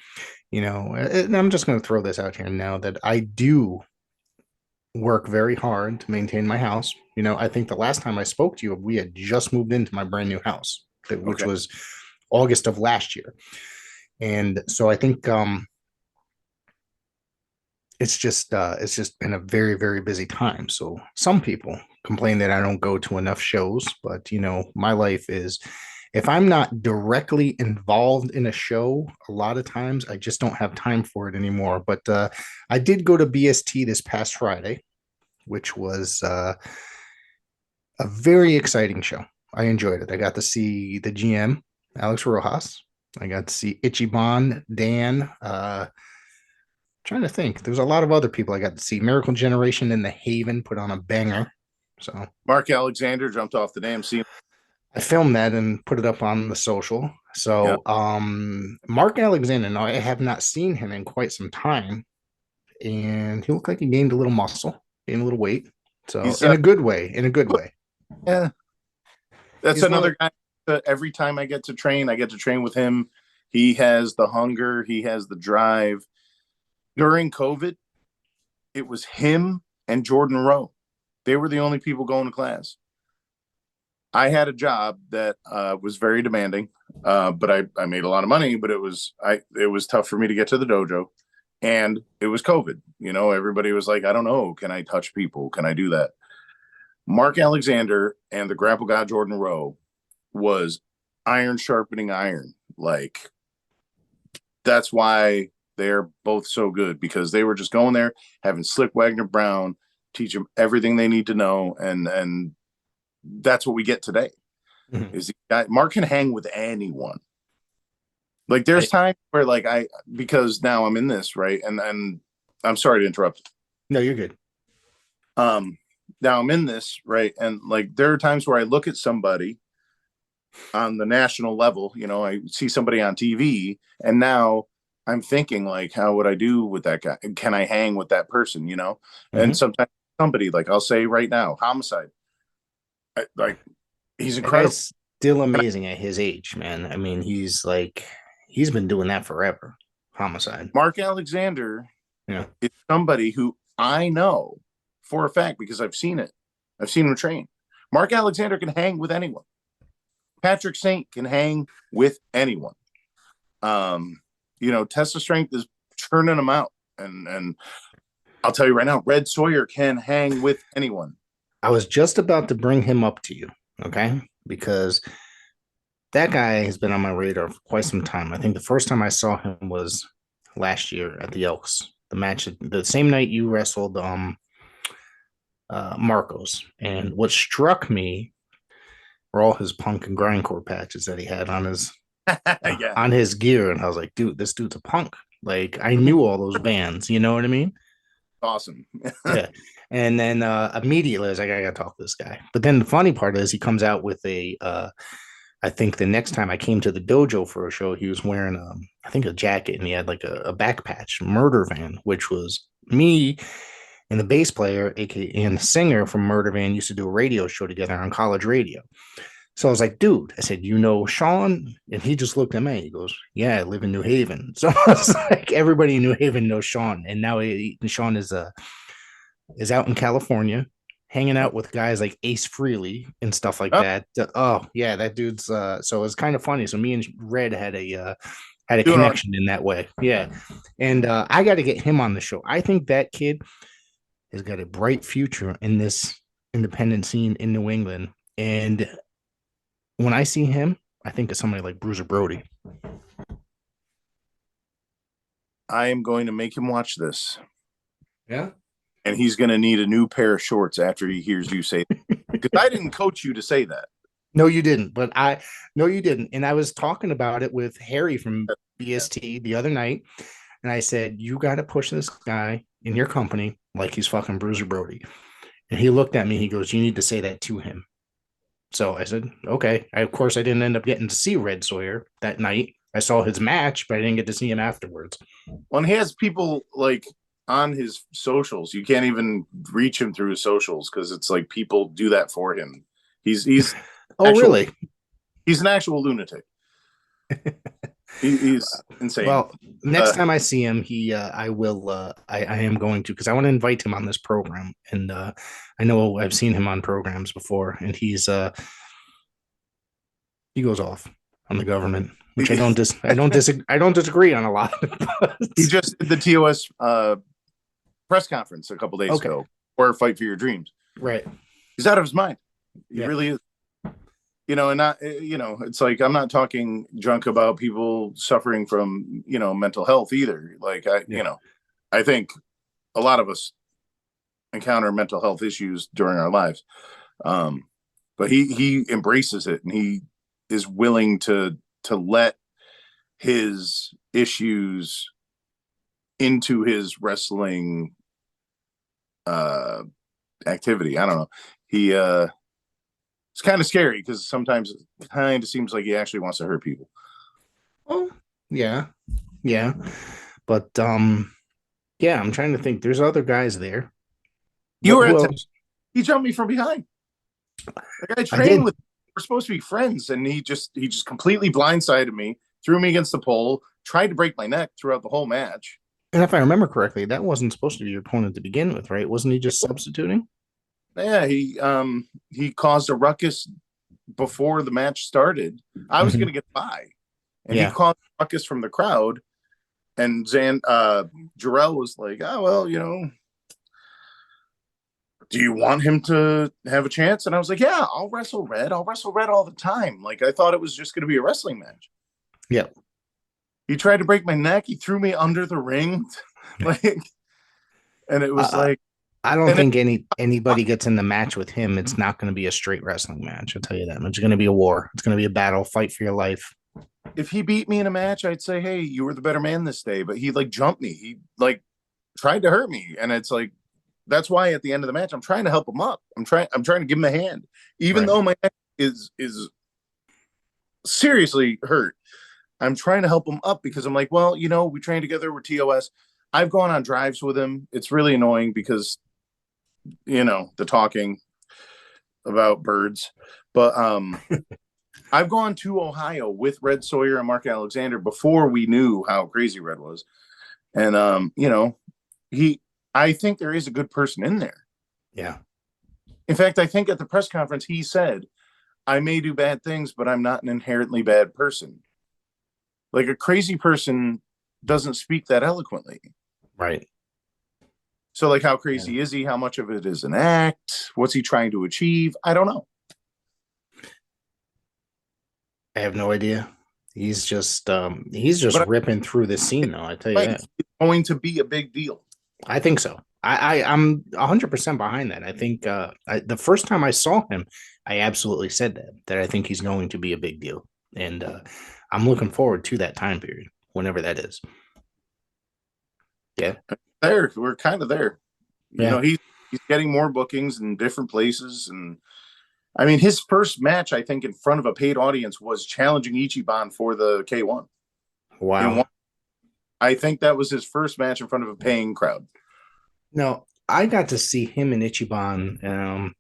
and I'm just going to throw this out here now that I do work very hard to maintain my house. I think the last time I spoke to you, we had just moved into my brand new house, which was August of last year. And so I think it's just been a very, very busy time. So some people complain that I don't go to enough shows, but my life is, if I'm not directly involved in a show, a lot of times I just don't have time for it anymore. But I did go to BST this past Friday, which was a very exciting show. I enjoyed it. I got to see the GM, Alex Rojas. I got to see Ichiban, Dan. Trying to think. There's a lot of other people I got to see. Miracle Generation in the Haven put on a banger. So Mark Alexander jumped off the damn scene. I filmed that and put it up on the social. So Mark Alexander, now I have not seen him in quite some time. And he looked like he gained a little muscle, gained a little weight. So in a good way. Yeah. That's another guy. Every time I get to train with him. He has the hunger. He has the drive. During COVID, it was him and Jordan Rowe. They were the only people going to class. I had a job that was very demanding, but I made a lot of money. But it was tough for me to get to the dojo, and it was COVID. Everybody was like, I don't know, can I touch people? Can I do that? Mark Alexander and the Grapple God Jordan Rowe was iron sharpening iron. Like, that's why they're both so good, because they were just going there, having Slick Wagner Brown teach them everything they need to know, and that's what we get today. Is Mark can hang with anyone. Like, there's times where, like, because now I'm in this, right, and I'm sorry to interrupt. No, you're good. Now I'm in this, right? And like there are times where I look at somebody on the national level, I see somebody on TV, and now I'm thinking like, how would I do with that guy? Can I hang with that person? And sometimes somebody like I'll say right now, Homicide. He's incredible. That's still amazing at his age, man. I mean, he's been doing that forever. Homicide. Mark Alexander is somebody who I know for a fact because I've seen it. I've seen him train. Mark Alexander can hang with anyone. Patrick Saint can hang with anyone. Tesla Strength is churning them out. And I'll tell you right now, Red Sawyer can hang with anyone. I was just about to bring him up to you, okay? Because that guy has been on my radar for quite some time. I think the first time I saw him was last year at the Elks. The match, the same night you wrestled Marcos. And what struck me were all his Punk and Grindcore patches that he had on his on his gear. And I was like, dude, this dude's a punk. Like, I knew all those bands. You know what I mean? Awesome. Yeah. And then immediately I was like, I gotta talk to this guy. But then the funny part is he comes out with I think the next time I came to the dojo for a show, he was wearing I think a jacket, and he had like a back patch, Murder Van, which was me and the bass player, aka and the singer from Murder Van, used to do a radio show together on college radio. So I was like, dude, I said, you know Sean? And he just looked at me. He goes, yeah, I live in New Haven. So I was like, everybody in New Haven knows Sean. And now Sean is out in California, hanging out with guys like Ace Frehley and stuff like that. Oh yeah, that dude's so it's kind of funny. So me and Red had a connection in that way. Yeah. And I got to get him on the show. I think that kid has got a bright future in this independent scene in New England. And when I see him, I think of somebody like Bruiser Brody. I am going to make him watch this. Yeah. And he's going to need a new pair of shorts after he hears you say that. Because I didn't coach you to say that. No, you didn't. But no, you didn't. And I was talking about it with Harry from BST the other night. And I said, you got to push this guy in your company like he's fucking Bruiser Brody. And he looked at me. He goes, you need to say that to him. So I said, okay. Of course, I didn't end up getting to see Red Sawyer that night. I saw his match, but I didn't get to see him afterwards. Well, and he has people like on his socials. You can't even reach him through his socials because it's like people do that for him. He's really? He's an actual lunatic. He's insane. Well, next time I see him, I am going to, because I want to invite him on this program. And I know I've seen him on programs before, and he goes off on the government, which I don't disagree on a lot. He just did the TOS press conference a couple days ago, or Fight for Your Dreams. Right. He's out of his mind. He really is. And not, it's like, I'm not talking junk about people suffering from, mental health either. Like, I think a lot of us encounter mental health issues during our lives. But he embraces it, and he is willing to let his issues into his wrestling activity. I don't know. It's kind of scary because sometimes it kind of seems like he actually wants to hurt people. Oh, yeah. But I'm trying to think. There's other guys there. He jumped me from behind. Like I trained with. We're supposed to be friends, and he just completely blindsided me, threw me against the pole, tried to break my neck throughout the whole match. And if I remember correctly, that wasn't supposed to be your opponent to begin with, right? Wasn't he just substituting? Yeah, he caused a ruckus before the match started. I was going to get by, and he caused a ruckus from the crowd. And Jarrell was like, "Oh well, do you want him to have a chance?" And I was like, "Yeah, I'll wrestle Red. I'll wrestle Red all the time." Like I thought it was just going to be a wrestling match. Yeah. He tried to break my neck. He threw me under the ring, and it was like. I don't think anybody gets in the match with him. It's not going to be a straight wrestling match. I'll tell you that. It's going to be a war. It's going to be a battle, fight for your life. If he beat me in a match, I'd say, hey, you were the better man this day. But he jumped me. He tried to hurt me, and it's like that's why at the end of the match I'm trying to help him up. I'm trying to give him a hand, even though my neck is seriously hurt. I'm trying to help him up because I'm like, well, we train together. We're TOS. I've gone on drives with him. It's really annoying because the talking about birds, but I've gone to Ohio with Red Sawyer and Mark Alexander before we knew how crazy Red was. And, I think there is a good person in there. Yeah. In fact, I think at the press conference, he said, I may do bad things, but I'm not an inherently bad person. Like a crazy person doesn't speak that eloquently. Right. So like, how crazy is he? How much of it is an act? What's he trying to achieve? I don't know. I have no idea. He's just ripping through the scene, though. I tell you that. It's going to be a big deal. I think so. I'm 100% behind that. I think the first time I saw him, I absolutely said that I think he's going to be a big deal, and I'm looking forward to that time period, whenever that is. Yeah, we're kind of there. He's getting more bookings in different places, and I mean, his first match, I think, in front of a paid audience was challenging Ichiban for the K1. Wow. I think that was his first match in front of a paying crowd. No, I got to see him and Ichiban.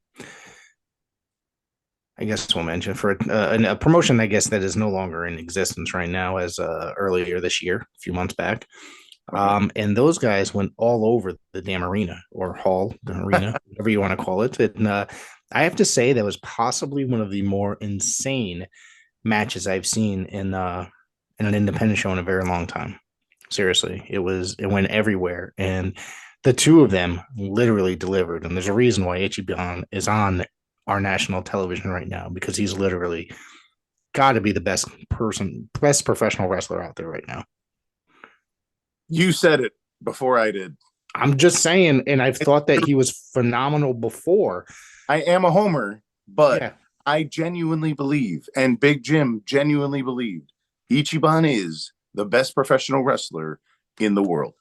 I guess we'll mention for a promotion, I guess, that is no longer in existence right now, as earlier this year, a few months back. And those guys went all over the damn arena or hall, the arena, whatever you want to call it. And I have to say that was possibly one of the more insane matches I've seen in an independent show in a very long time. Seriously, it went everywhere, and the two of them literally delivered. And there's a reason why Ichiban is on our national television right now, because he's literally got to be the best professional wrestler out there right now. You said it before I did. I'm just saying, and I've thought that he was phenomenal before. I am a homer, but I genuinely believe, and Big Jim genuinely believed, Ichiban is the best professional wrestler in the world.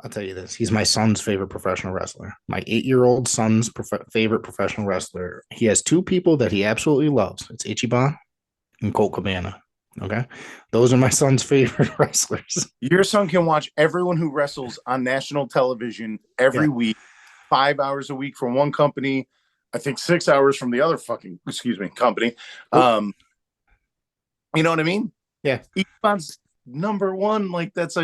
I'll tell you this. He's my son's favorite professional wrestler. My 8-year-old son's favorite professional wrestler. He has two people that he absolutely loves. It's Ichiban and Colt Cabana. Okay? Those are my son's favorite wrestlers. Your son can watch everyone who wrestles on national television every week, 5 hours a week from one company, I think 6 hours from the other company. You know what I mean? Yeah. Ichiban's number one. Like that's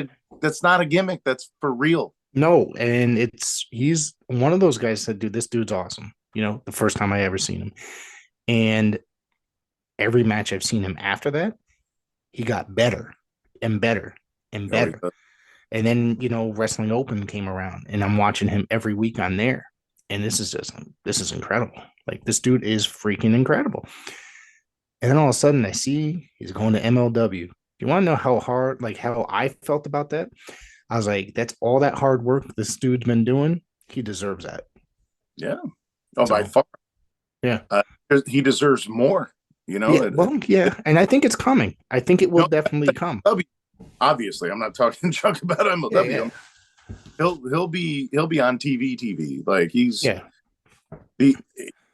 not a gimmick. That's for real. No, and he's one of those guys that, dude, this dude's awesome. The first time I ever seen him. And every match I've seen him after that, he got better and better and better. And then, Wrestling Open came around, and I'm watching him every week on there. And this is incredible. Like, this dude is freaking incredible. And then all of a sudden I see he's going to MLW. You want to know how hard, how I felt about that? I was like, that's all that hard work this dude's been doing. He deserves that. Yeah. Oh, by far. Yeah. He deserves more, Yeah, yeah. And I think it's coming. I think it will definitely come. Obviously, I'm not talking junk about MLW. Yeah. He'll be on TV. Like he's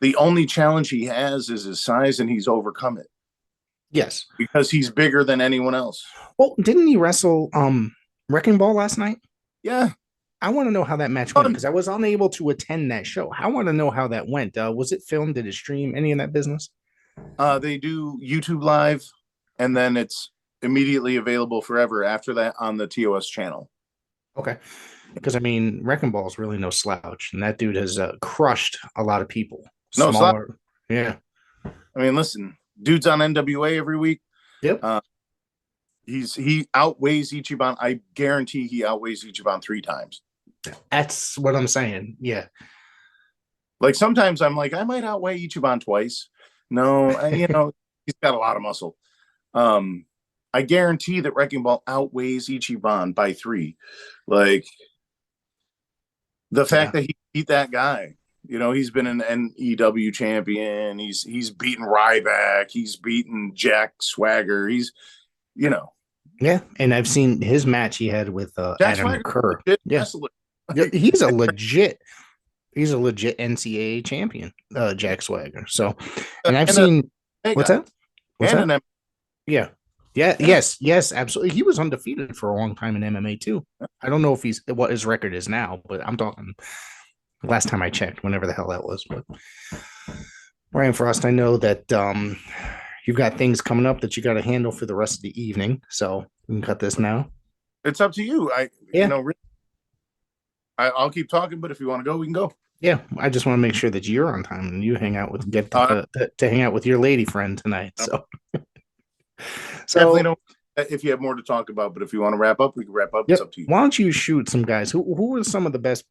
the only challenge he has is his size, and he's overcome it. Yes. Because he's bigger than anyone else. Well, didn't he wrestle Wrecking Ball last night? Yeah. I want to know how that match went, because I was unable to attend that show. I want to know how that went. Was it filmed? Did it stream? Any of that business? They do YouTube Live, and then it's immediately available forever after that on the TOS channel. Okay. Because, Wrecking Ball is really no slouch, and that dude has crushed a lot of people. No slouch. Yeah. Listen, dude's on NWA every week. Yep. He outweighs Ichiban. I guarantee he outweighs Ichiban 3 times. That's what I'm saying. Yeah. Like sometimes I'm like, I might outweigh Ichiban twice. No, he's got a lot of muscle. I guarantee that Wrecking Ball outweighs Ichiban by 3. Like the fact that he beat that guy. He's been an NEW champion. He's beaten Ryback. He's beaten Jack Swagger. He's, Yeah, and I've seen his match he had with Jack Adam Swagger, Kerr. legit Yeah. wrestler. Yeah, he's a legit NCAA champion, Jack Swagger. So, and I've And a seen what's guy that? What's and that? an M- Yeah. Yeah, yeah. yes, absolutely. He was undefeated for a long time in MMA too. I don't know if he's what his record is now, but I'm talking last time I checked, whenever the hell that was. But Ryan Frost, I know that you've got things coming up that you got to handle for the rest of the evening, so we can cut this now. It's up to you. Yeah, I'll keep talking, but if you want to go, we can go. yeah. I just want to make sure that you're on time and you hang out with get Uh, to hang out with your lady friend tonight. So, Definitely so don't. If you have more to talk about, but if you want to wrap up, we can wrap up. It's yep. up to you. Why don't you shoot some guys? Who are some of the best?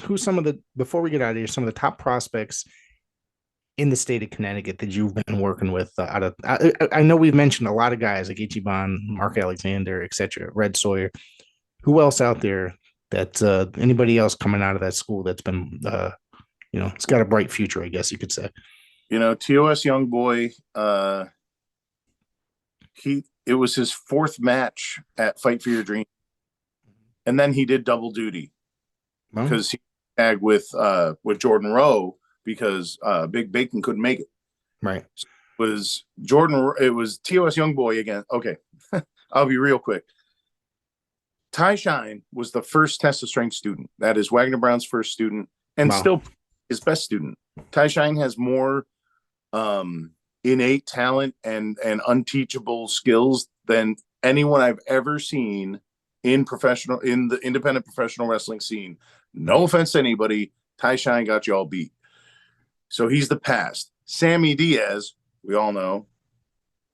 Who's some of the before we get out of here? Some of the top prospects in the state of Connecticut that you've been working with out of I know we've mentioned a lot of guys like Ichiban, Mark Alexander, etc., Red Sawyer. Who else out there that anybody else coming out of that school that's been it's got a bright future, I guess you could say. TOS young boy. It was his fourth match at Fight for Your Dream, and then he did double duty because he tagged with Jordan Rowe because Big Bacon couldn't make it. Right. It was TOS young boy again. Okay, I'll be real quick. Ty Shine was the first test of strength student. That is Wagner Brown's first student, and still his best student. Ty Shine has more innate talent and unteachable skills than anyone I've ever seen in the independent professional wrestling scene. No offense to anybody, Ty Shine got you all beat. So he's the past. Sammy Diaz, we all know.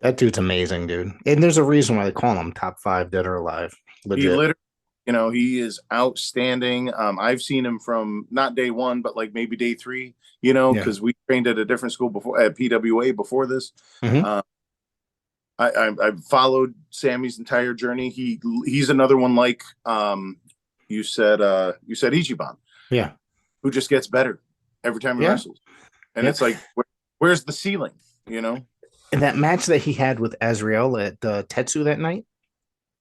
That dude's amazing, dude. And there's a reason why they call him top 5 dead or alive. Legit. He literally, he is outstanding. I've seen him from not day one, but like maybe day 3, because we trained at a different school before at PWA before this. Mm-hmm. I've followed Sammy's entire journey. He's another one like you said Ichiban. Yeah. Who just gets better every time he wrestles. And it's like, where's the ceiling, And that match that he had with Azrael at Tetsu that night,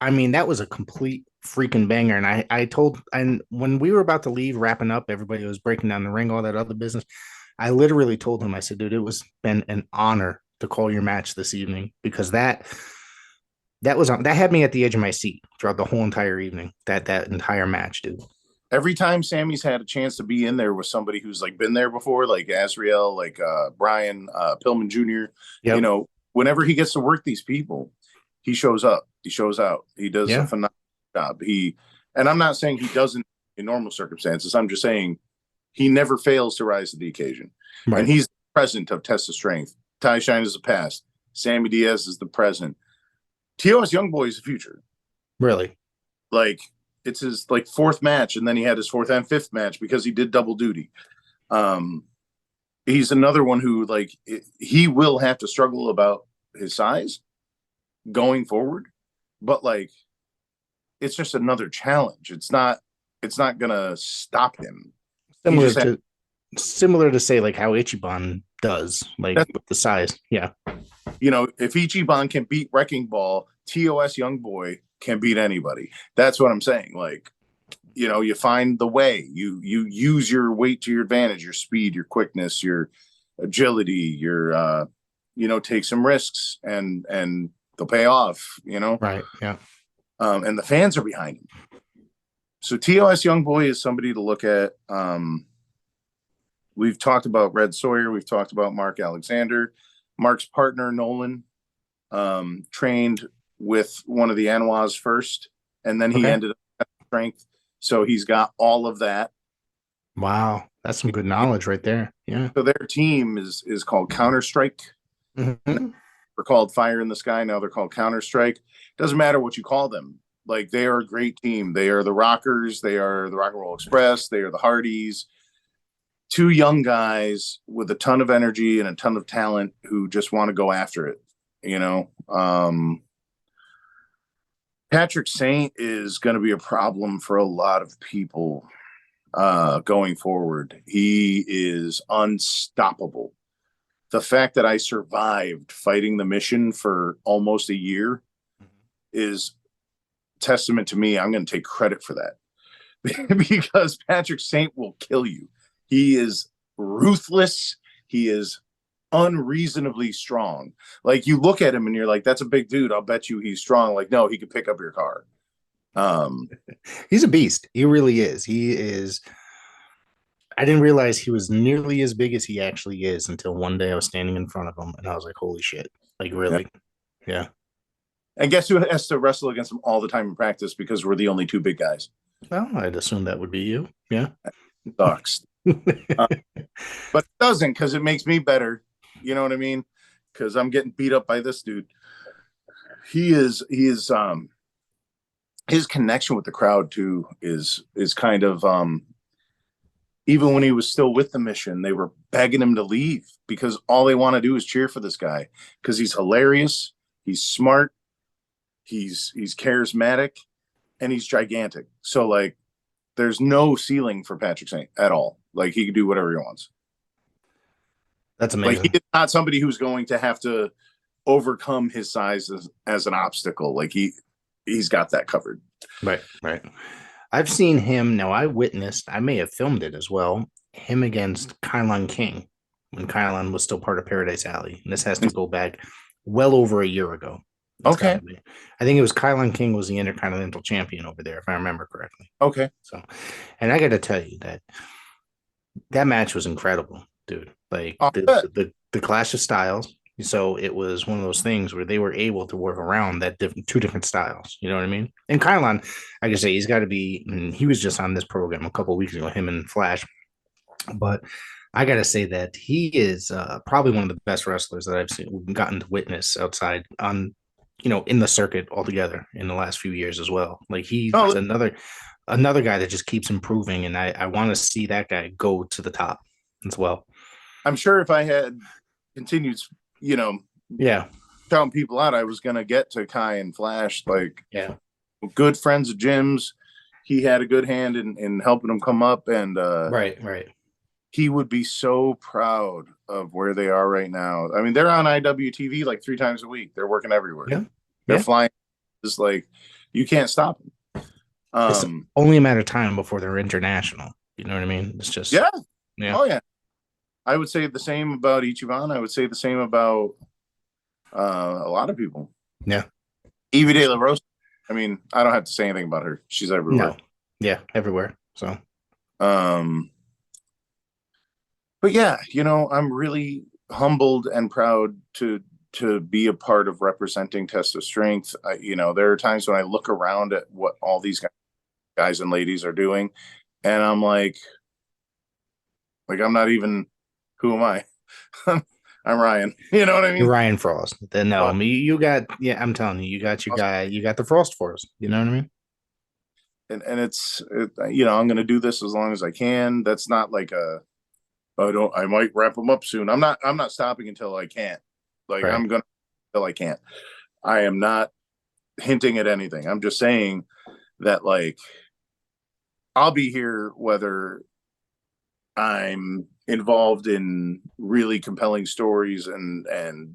I mean, that was a complete freaking banger. And when we were about to leave, wrapping up, everybody was breaking down the ring, all that other business. I literally told him, I said, dude, it was been an honor to call your match this evening because that had me at the edge of my seat throughout the whole entire evening. That entire match, dude. Every time Sammy's had a chance to be in there with somebody who's like been there before, like Azrael, like Brian Pillman Jr., whenever he gets to work these people, he shows up. He shows out. He does a phenomenal job. And I'm not saying he doesn't in normal circumstances. I'm just saying he never fails to rise to the occasion. Right. And he's the present of Test of Strength. Ty Shine is the past. Sammy Diaz is the present. TOS Youngboy is the future. Really? Like, it's his like 4th match, and then he had his 4th and 5th match because he did double duty. He's another one who he will have to struggle about his size going forward, but it's just another challenge. It's not gonna stop him. Similar to say like how Ichiban does, with the size. Yeah. If Ichiban can beat Wrecking Ball, TOS Youngboy can beat anybody. That's what I'm saying. You find the way. You use your weight to your advantage, your speed, your quickness, your agility, your take some risks and they'll pay off, Right. Yeah. And the fans are behind him. So TOS Youngboy is somebody to look at. We've talked about Red Sawyer. We've talked about Mark Alexander. Mark's partner, Nolan, trained with one of the Anwas first, and then he ended up at strength. So he's got all of that. Wow. That's some good knowledge right there. Yeah. So their team is called Counter Strike. Mm-hmm. They're called Fire in the Sky. Now they're called Counter Strike. Doesn't matter what you call them. They are a great team. They are the Rockers. They are the Rock and Roll Express. They are the Hardys. 2 young guys with a ton of energy and a ton of talent who just want to go after it. Patrick Saint is going to be a problem for a lot of people going forward. He is unstoppable. The fact that I survived fighting the mission for almost a year is testament to me. I'm going to take credit for that because Patrick Saint will kill you. He is ruthless. He is unreasonably strong. Like, you look at him and you're like, that's a big dude. I'll bet you he's strong. Like, no, he could pick up your car. He's a beast. He really is. He is. I didn't realize he was nearly as big as he actually is until one day I was standing in front of him and I was like, holy shit. Like, really? Yeah. And guess who has to wrestle against him all the time in practice because we're the only two big guys? Well, I'd assume that would be you. Yeah. Sucks. But it doesn't, because it makes me better. You know what I mean? Because I'm getting beat up by this dude. He is his connection with the crowd too is kind of even when he was still with the Mission, they were begging him to leave because all they want to do is cheer for this guy because he's hilarious, he's smart, he's charismatic, and he's gigantic. So like, there's no ceiling for Patrick Saint at all. Like, he can do whatever he wants. That's amazing. Like, he's not somebody who's going to have to overcome his size as an obstacle. Like, he's got that covered. Right. I've seen him. Now, I may have filmed it as well, him against Kylon King when Kylon was still part of Paradise Alley. And this has to go back well over a year ago. Okay. I think it was Kylon King was the Intercontinental Champion over there, if I remember correctly. Okay. So, and I got to tell you that match was incredible, dude. Like, the clash of styles. So it was one of those things where they were able to work around that two different styles. You know what I mean? And Kylon, I can say he's got to be. He was just on this program a couple of weeks ago, him and Flash. But I got to say that he is probably one of the best wrestlers that I've gotten to witness outside on, in the circuit altogether in the last few years as well. Like, he's another guy that just keeps improving, and I want to see that guy go to the top as well. I'm sure if I had continued, counting people out, I was going to get to Kai and Flash. Like, good friends of Jim's. He had a good hand in helping them come up, and right. He would be so proud of where they are right now. I mean, they're on IWTV like 3 times a week. They're working everywhere. Yeah. They're flying. It's like, you can't stop them. It's only a matter of time before they're international. You know what I mean? It's just Oh yeah. I would say the same about Ichiban. I would say the same about a lot of people. Yeah. Evie De La Rosa. I mean, I don't have to say anything about her. She's everywhere. No. Yeah, everywhere. So but yeah, I'm really humbled and proud to be a part of representing Test of Strength. There are times when I look around at what all these guys and ladies are doing, and I'm like I'm not even. Who am I? I'm Ryan. You know what I mean? You're Ryan Frost. Then no, you got. Yeah, I'm telling you, you got your guy. You got the Frost for us. You know what I mean? And I'm going to do this as long as I can. That's not like I might wrap them up soon. I'm not stopping until I can't. Like, right. I'm going to until I can't. I am not hinting at anything. I'm just saying that, like, I'll be here whether I'm involved in really compelling stories and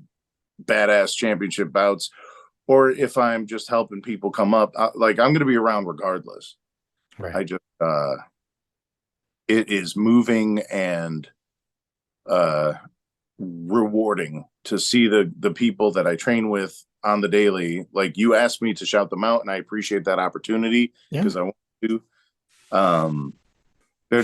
badass championship bouts, or if I'm just helping people come up. I'm going to be around regardless. Right. I just it is moving and rewarding to see the people that I train with on the daily. Like, you asked me to shout them out, and I appreciate that opportunity because I want to. They're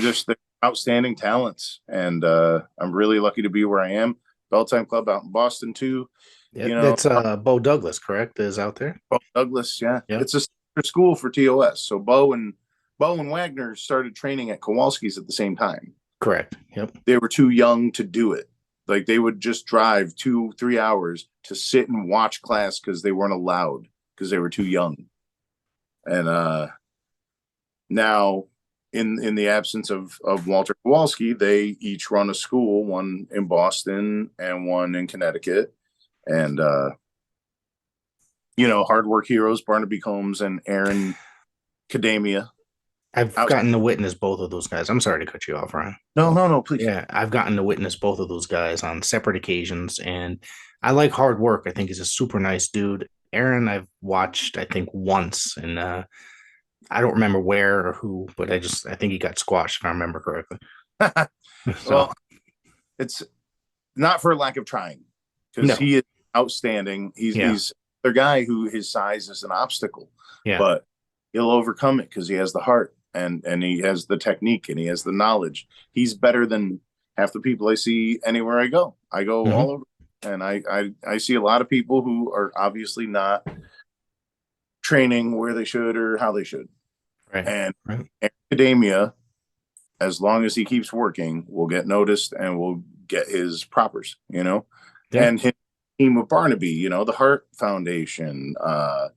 outstanding talents, and I'm really lucky to be where I am. Belltime Club out in Boston too. Yeah, that's Bo Douglas, correct? Is out there. Bo Douglas, yeah. It's a school for TOS. So Bo and Wagner started training at Kowalski's at the same time. Correct. Yep. They were too young to do it. Like, they would just drive 2-3 hours to sit and watch class because they weren't allowed because they were too young. And now, in the absence of Walter Kowalski, they each run a school, one in Boston and one in Connecticut. And hard work heroes Barnaby Combs and Aaron Kadamia. I've gotten to witness both of those guys. I'm sorry to cut you off, Ryan. No, please. Yeah, I've gotten to witness both of those guys on separate occasions, and I like hard work. I think he's a super nice dude, Aaron, I've watched, I think, once, and I don't remember where or who, but I think he got squashed, if I remember correctly. So, Well, it's not for lack of trying, because no. he is outstanding. He's the guy who his size is an obstacle, but he'll overcome it because he has the heart and he has the technique and he has the knowledge. He's better than half the people I see anywhere I go. I go all over, and I see a lot of people who are obviously not training where they should or how they should. Right. And academia, as long as he keeps working, will get noticed and will get his propers, and his team with Barnaby, the Heart Foundation. I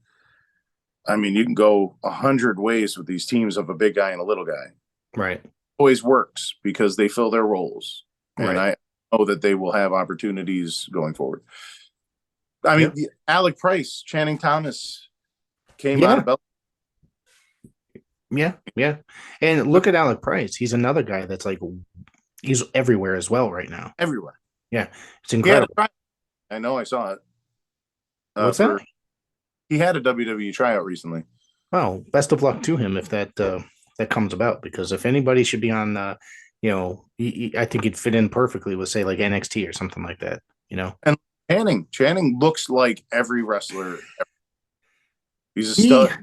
mean, you can go 100 ways with these teams of a big guy and a little guy. Right. Always works because they fill their roles. Right. And I know that they will have opportunities going forward. I mean, Alec Price, Channing Thomas came out of Belgium. Yeah. And look at Alec Price. He's another guy that's like, he's everywhere as well right now. Everywhere. Yeah. It's incredible. I know, I saw it. What's that? He had a WWE tryout recently. Well, best of luck to him if that comes about, because if anybody should be on, I think he'd fit in perfectly with, say, like NXT or something like that, And Channing looks like every wrestler. He's a stud.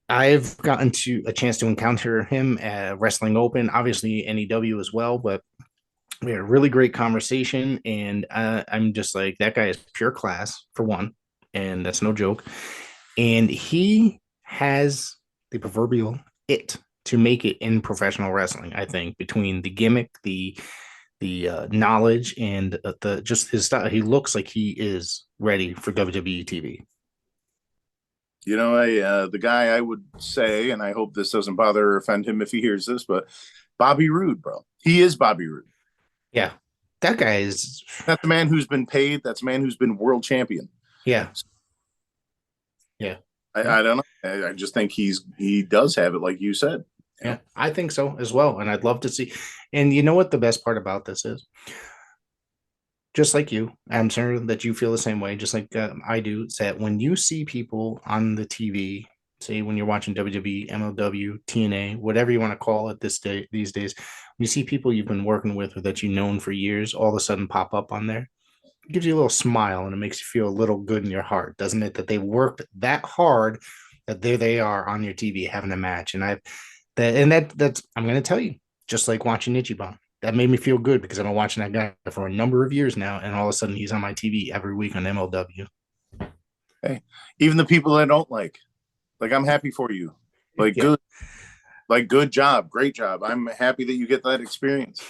I've gotten a chance to encounter him at Wrestling Open, obviously NEW as well, but we had a really great conversation, and I'm just like, that guy is pure class, for one, and that's no joke. And he has the proverbial it to make it in professional wrestling, I think, between the gimmick, the knowledge, and just his style. He looks like he is ready for WWE TV. The guy I would say, and I hope this doesn't bother or offend him if he hears this, but Bobby Roode, bro. He is Bobby Roode. Yeah. That guy is... That's the man who's been paid. That's the man who's been world champion. Yeah. I don't know. I just think he does have it, like you said. Yeah, I think so as well. And I'd love to see. And you know what the best part about this is? Just like you, I'm sure that you feel the same way, just like I do, is that when you see people on the TV, say when you're watching WWE, MLW, TNA, whatever you want to call it these days, when you see people you've been working with or that you've known for years all of a sudden pop up on there, it gives you a little smile and it makes you feel a little good in your heart, doesn't it? That they worked that hard, that there they are on your TV having a match. And that's I'm going to tell you, just like watching Ichiban. That made me feel good because I've been watching that guy for a number of years now, and all of a sudden he's on my TV every week on MLW. Hey, even the people I don't like, I'm happy for you. Good job, great job. I'm happy that you get that experience.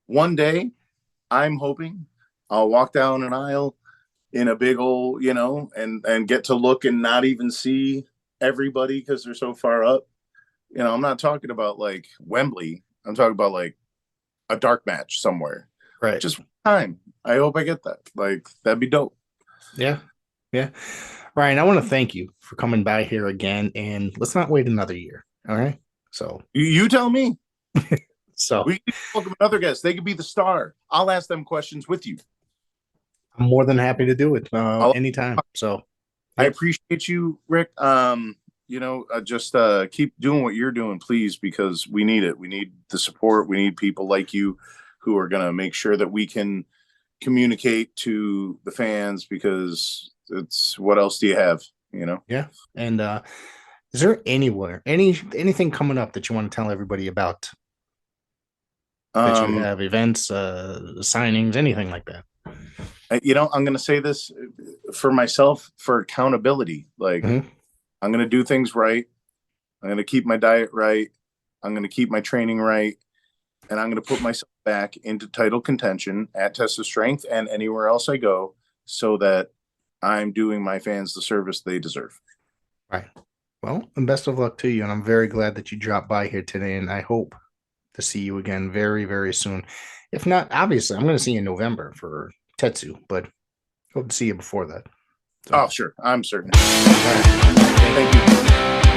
One day, I'm hoping I'll walk down an aisle in a big old, and get to look and not even see everybody because they're so far up. I'm not talking about like Wembley. I'm talking about like a dark match somewhere. Right. Just time. I hope I get that. That'd be dope. Yeah. Ryan, I want to thank you for coming by here again, and let's not wait another year. All right. So you tell me. So we can welcome another guest. They could be the star. I'll ask them questions with you. I'm more than happy to do it anytime. So I appreciate you, Rick. Just keep doing what you're doing, please, because we need it. We need the support. We need people like you who are going to make sure that we can communicate to the fans, because it's what else do you have, Yeah. And is there anything coming up that you want to tell everybody about? That you have events, signings, anything like that? I'm going to say this for myself, for accountability. I'm going to do things right. I'm going to keep my diet right. I'm going to keep my training right. And I'm going to put myself back into title contention at Tetsu Strength and anywhere else I go, so that I'm doing my fans the service they deserve. Right. Well, and best of luck to you. And I'm very glad that you dropped by here today. And I hope to see you again very, very soon. If not, obviously, I'm going to see you in November for Tetsu, but hope to see you before that. So. Oh, sure. I'm certain. All right. Thank you.